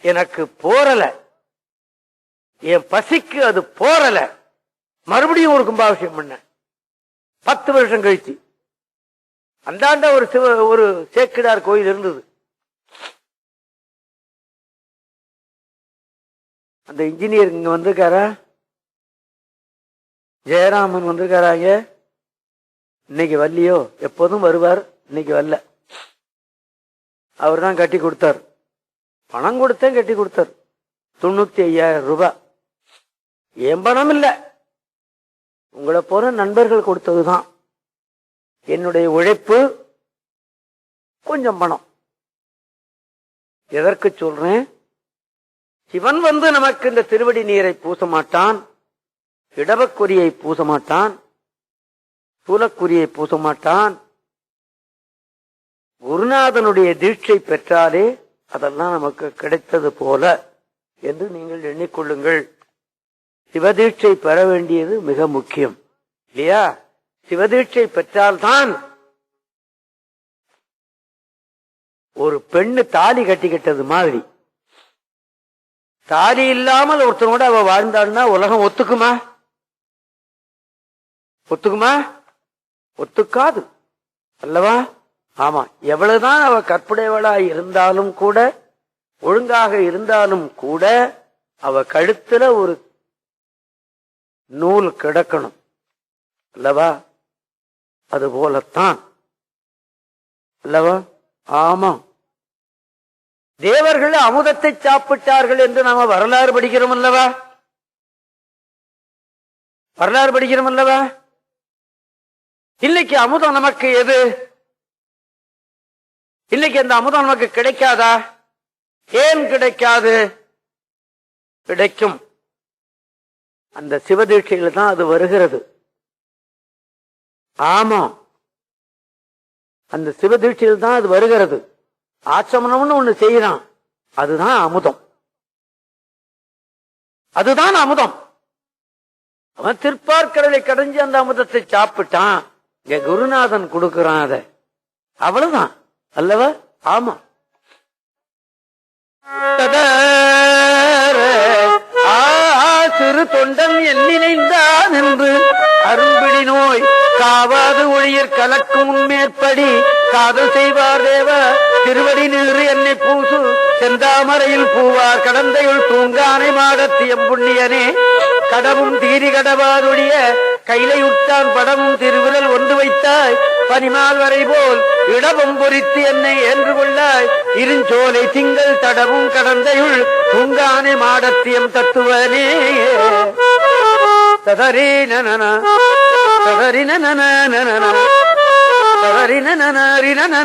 Speaker 2: எனக்கு போரல, என் பசிக்கு அது போரல. மறுபடியும் ஒரு கும்பாபிஷேகம் பண்ணேன் 10 வருஷம் கழிச்சு. அந்தாண்ட ஒரு சேக்கிழார் கோயில் இருந்தது. அந்த இன்ஜினியர் இங்க வந்திருக்காரா, ஜெயராமன் வந்திருக்காராங்க. இன்னைக்கு வரலையோ, எப்போதும் வருவார், இன்னைக்கு வரல. அவர் தான் கட்டி கொடுத்தார், பணம் கொடுத்தேன், கட்டி கொடுத்தார். 95,000 ரூபாய். என் பணம் இல்ல, உங்களை போற நண்பர்கள் கொடுத்ததுதான். என்னுடைய உழைப்பு, கொஞ்சம் பணம். எதற்கு சொல்றேன்? சிவன் வந்து நமக்கு இந்த திருவடி நீரை பூச மாட்டான், இடவக்குரியை பூச மாட்டான், சூலக்குரியை பூச மாட்டான். குருநாதனுடைய தீட்சை பெற்றாலே அதெல்லாம் நமக்கு கிடைத்தது போல என்று நீங்கள் எண்ணிக்கொள்ளுங்கள். சிவதீட்சை பெற வேண்டியது மிக முக்கியம் இல்லையா? சிவதீட்சை பெற்றால்தான் ஒரு பெண்ணு தாலி கட்டிக்கிட்டது மாதிரி. தாலி இல்லாமல் ஒருத்தனோட அவ வாழ்ந்தாள்னா உலகம் ஒத்துக்குமா? ஒத்துக்குமா? ஒத்துக்காது அல்லவா? ஆமா. எவ்வளவுதான் அவ கற்புடையவளா இருந்தாலும் கூட, ஒழுங்காக இருந்தாலும் கூட, அவ கழுத்துல ஒரு நூல் கிடக்கணும் அல்லவா? அது போலத்தான் அல்லவா? ஆமா. தேவர்கள் அமுதத்தை சாப்பிட்டார்கள் என்று நாம வரலாறு படிக்கிறோம் அல்லவா? வரலாறு படிக்கிறோம் அல்லவா? இன்னைக்கு அமுதம் நமக்கு எது? இன்னைக்கு அந்த அமுதம் நமக்கு கிடைக்காதா? ஏன் கிடைக்காது? கிடைக்கும். அந்த சிவதீட்சையில் தான் அது வருகிறது. ஆமா, அந்த சிவதீட்சையில் தான் அது வருகிறது. ஆச்சமனம்னு ஒண்ணு செய்யறான், அதுதான் அமுதம். அதுதான் அமுதம். அவன் திருப்பார்கடலை கடைஞ்சு அந்த அமுதத்தை சாப்பிட்டான். இங்க குருநாதன் கொடுக்கிறான் அத. அவ்வளவுதான் அல்லவா? ஆமா. சிறு தொண்டன் எண்ணினைந்தான் என்று அரும்பிடி நோய் காவாது ஒளியர் கலக்கும் மேற்படி காதல் செய்வார் தேவ திருவடி நீறு என்னை பூசு செந்தாமரையில் பூவார் கடந்தையுள் தூங்கானை மாடத்தி எம்புண்ணியனே கடவும் தீரி கடவாருடைய கையிலையுட்டான் படமும் திருவிரல் ஒன்று வைத்தாய் பனிமால் வரை போல் இடமும் பொறித்து என்னை என்று கொள்ளாய் இருஞ்சோலை திங்கள் தடவும் கடந்தையுள் தூங்கானை மாடத்தியம் தத்துவனே. ததரே நன ததரி நன ததரி நரி நன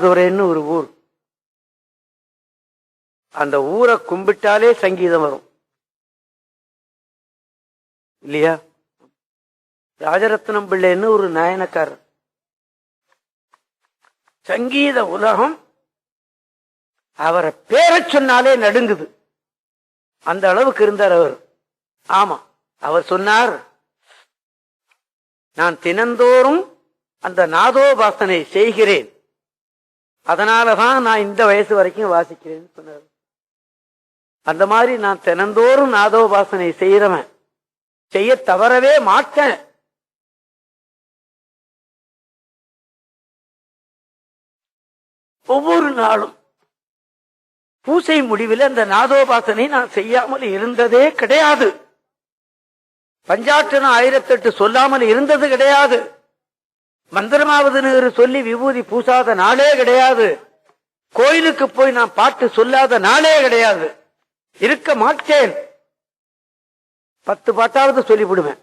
Speaker 2: துறைன்னு ஒரு ஊர். அந்த ஊரை கும்பிட்டாலே சங்கீதம் வரும் இல்லையா? ராஜரத்னம் பிள்ளைன்னு ஒரு நாயனக்காரர். சங்கீத உலகம் அவரை பேரை சொன்னாலே நடுங்குது. அந்த அளவுக்கு இருந்தார் அவர். ஆமா, அவர் சொன்னார், நான் தினந்தோறும் அந்த நாதோபாசனை செய்கிறேன், அதனாலதான் நான் இந்த வயசு வரைக்கும் வாசிக்கிறேன்னு சொன்னார். அந்த மாதிரி நான் தினந்தோறும் நாதோபாசனை செய்யறவன், செய்ய தவறவே மாட்டேன். ஒவ்வொரு நாளும் பூசை முடிவில் அந்த நாதோபாசனை நான் செய்யாமல் இருந்ததே கிடையாது. பஞ்சாற்றன 1008 சொல்லாமல் இருந்தது கிடையாது. மந்திரமாவது நீர் சொல்லி விபூதி பூசாத நாளே கிடையாது. கோயிலுக்கு போய் நான் பாட்டு சொல்லாத நாளே கிடையாது. இருக்க மாட்டேன். 10 பாட்டாவது சொல்லிவிடுவேன்.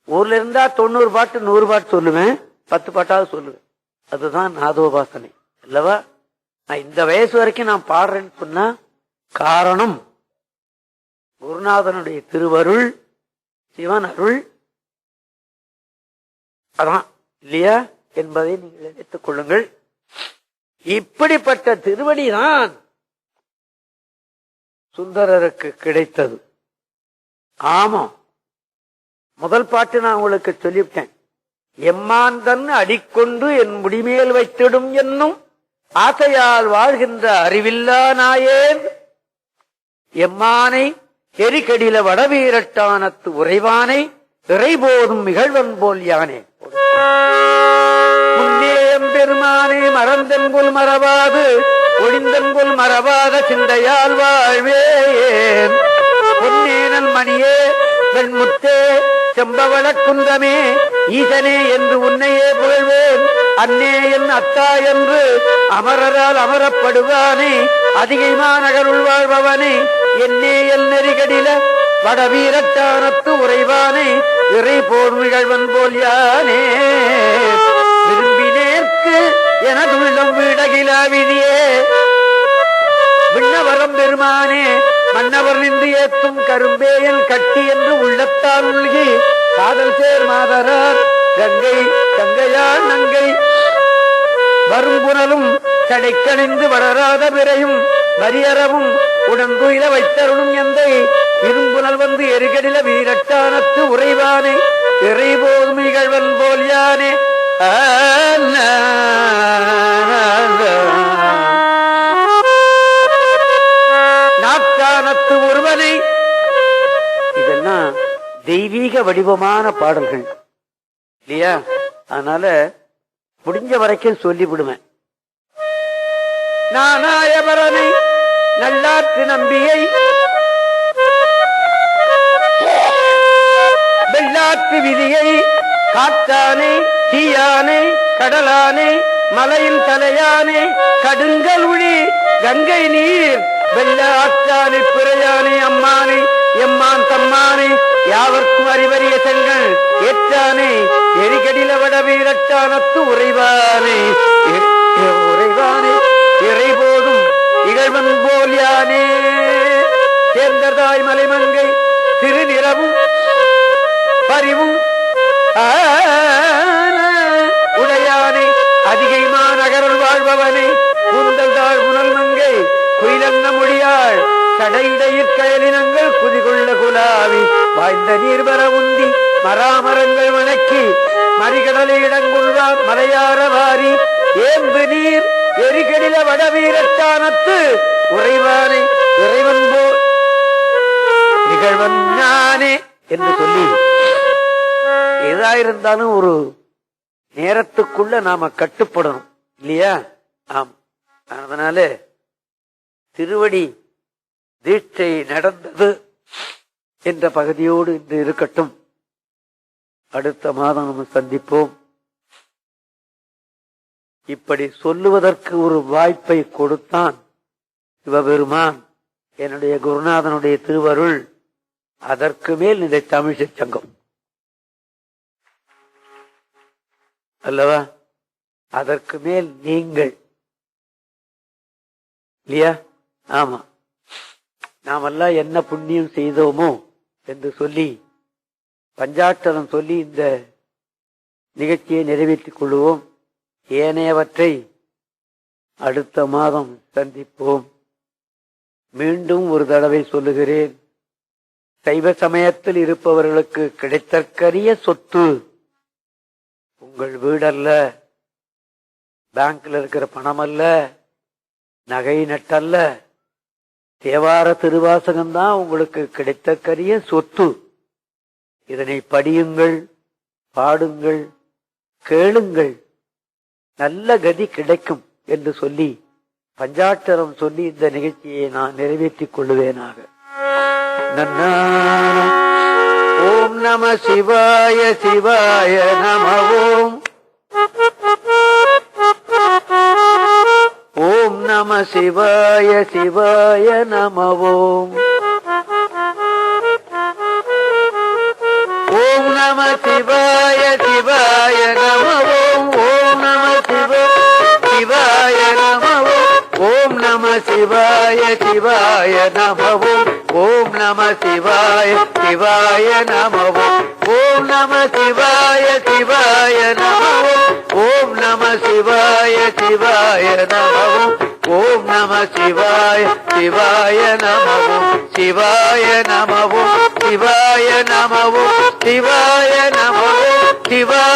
Speaker 2: ஊர்ல இருந்தா 90 பாட்டு 100 பாட்டு சொல்லுவேன், 10 பாட்டாவது சொல்லுவேன். அதுதான் நாதோபாசனை அல்லவா? நான் இந்த வயசு வரைக்கும் நான் பாடுறேன்னு சொன்னா காரணம் குருநாதனுடைய திருவருள், சிவன் அருள், அதான் இல்லையா என்பதை நீங்கள் எடுத்துக் கொள்ளுங்கள். இப்படிப்பட்ட திருவடிதான் சுந்தரருக்கு கிடைத்தது. ஆமா, முதல் பாட்டு நான் உங்களுக்கு சொல்லிவிட்டேன். எம்மாந்தன் அடிக்கொண்டு என் முடிமேல் வைத்திடும் என்னும் ஆசையால் வாழ்கின்ற அறிவில்லா நாயேன் எம்மானை எரிகடில வடவீரட்டானத்து உறைவானை இறைபோதும் நிகழ்வன் போல் யானே முன்னேயம் பெருமானை மறந்தென்கொல் மறவாது ஒளிந்தென்கொல் மறவாத சிந்தையால் வாழ்வேன் பொன்னேனன் மணியே வெண்முத்தே செம்பவள குந்தமே ஈசனே என்று உன்னையே புகழ்வேன் அன்னே என் அத்தா என்று அமரரால் அமரப்படுவானே அதிகைமா நகருள் வாழ்பவனே என்னே எல் நெறிகடில வடவீரட்டானத்து உறைவா இறை போர்மிகழ்வன் போல் யானே விரும்பினேற்கு எனதுள்ளம் வீடகில விதியே விண்ணவரம் பெருமானே மன்னவர் நின்று ஏத்தும் கரும்பேயன் கட்டி என்று உள்ளத்தால் உள்கி காதல் சேர் மாதரார் கங்கை கங்கையான் நங்கை வரும்புணலும் சடைக்கணிந்து வளராத பிறையும் வரியறவும் உடன்குயில வைத்தருளும் எந்தை இரும்புணல் வந்து எரிகடில வீரட்டானத்து உறைவானே இறை போதுமிகழ்வன் போல் யானே நாட்டானத்து ஒருவனை. இதெல்லாம் தெய்வீக வடிவமான பாடல்கள் இல்லையா? அதனால முடிஞ்ச வரைக்கும் சொல்லி விடுவேன். நானாயவரனை நல்லாற்று நம்பியை வெள்ளாற்று விதியை காற்றானே தீயானே கடலானே மலையின் தலையானே கடுங்கல் உளி கங்கை நீர் வெள்ள ஆற்றானே பிறையானே அம்மானே எம்மான் தம்மானே யாவர்க்கும் அறிவறிய செங்கல் ஏற்றானே எரிகடில வட வீரட்டானத்து உறைவானே உறைவானே இறை போதும் இகழ்வன் போல் யானே சேர்ந்ததாய் மலைமங்கை திருநிறவும் பரிவும் உடையானே அதிகை மாநகருள் வாழ்பவனே கூந்தல் தாழ் புனல் மங்கை குயிலன்ன மொழியாள் சடையிடையிற் கயலினங்கள் குதிகொள்ள குலாவி வாய்ந்த நீர்வர உந்தி மராமரங்கள் வணக்கி மறிகடலை இடங்கொள்வார் மலையார வாரி ஏம்பு நீர் எரிகடில வடவீரத்தானத்து உறைவானே இறைவன் போல் நிகழ்வன் ஞானே என்று சொல்லி ஏதாயிருந்தாலும் ஒரு நேரத்துக்குள்ள நாம கட்டுப்படணும் இல்லையா? ஆம். அதனால திருவடி தீட்சை நடந்தது என்ற பகுதியோடு இன்று இருக்கட்டும். அடுத்த மாதம் நம்ம சந்திப்போம். இப்படி சொல்லுவதற்கு ஒரு வாய்ப்பை கொடுத்தான் சிவபெருமான், என்னுடைய குருநாதனுடைய திருவருள். அதற்கு மேல் இந்த தமிழிசை சங்கம் அல்லவா? அதற்கு மேல் நீங்கள் இல்லையா? ஆமா, நாமெல்லாம் என்ன புண்ணியம் செய்தோமோ என்று சொல்லி பஞ்சாட்சரம் சொல்லி இந்த நிகழ்ச்சியை நிறைவேற்றிக் கொள்வோம். ஏனையவற்றை அடுத்த மாதம் சந்திப்போம். மீண்டும் ஒரு தடவை சொல்லுகிறேன், சைவ சமயத்தில் இருப்பவர்களுக்கு கிடைத்தற்கரிய சொத்து உங்கள் வீடல்ல, பேங்க்ல இருக்கிற பணம் அல்ல, நகை நட்டல்ல, தேவார திருவாசகம்தான் உங்களுக்கு கிடைத்தற்கரிய சொத்து. இதனை படியுங்கள், பாடுங்கள், கேளுங்கள், நல்ல கதி கிடைக்கும் என்று சொல்லி பஞ்சாட்சரம் சொல்லி இந்த நிகழ்ச்சியை நான் நிறைவேற்றிக் கொள்ளுவேனாக. ஓம் நம சிவாய சிவாய நம ஓம். ஓம் நம சிவாய சிவாய நம ஓம். ஓம் நம சிவாய சிவாய நம ஓம். ஓம் நம சிவாய நம ஓம். ஓம் நம சிவாய சிவாய நம ஓம். ஓம் நம சிவாய சிவாய நம ஓம். ஓம் நம சிவாய சிவாய நம ஓம். ஓம் நம சிவாய சிவாய நம ஓம். ஓம் நம சிவாய சிவாய நம ஓம். சிவாய நம ஓம். சிவாய நம ஓம். சிவாய நம ஓம். சிவாய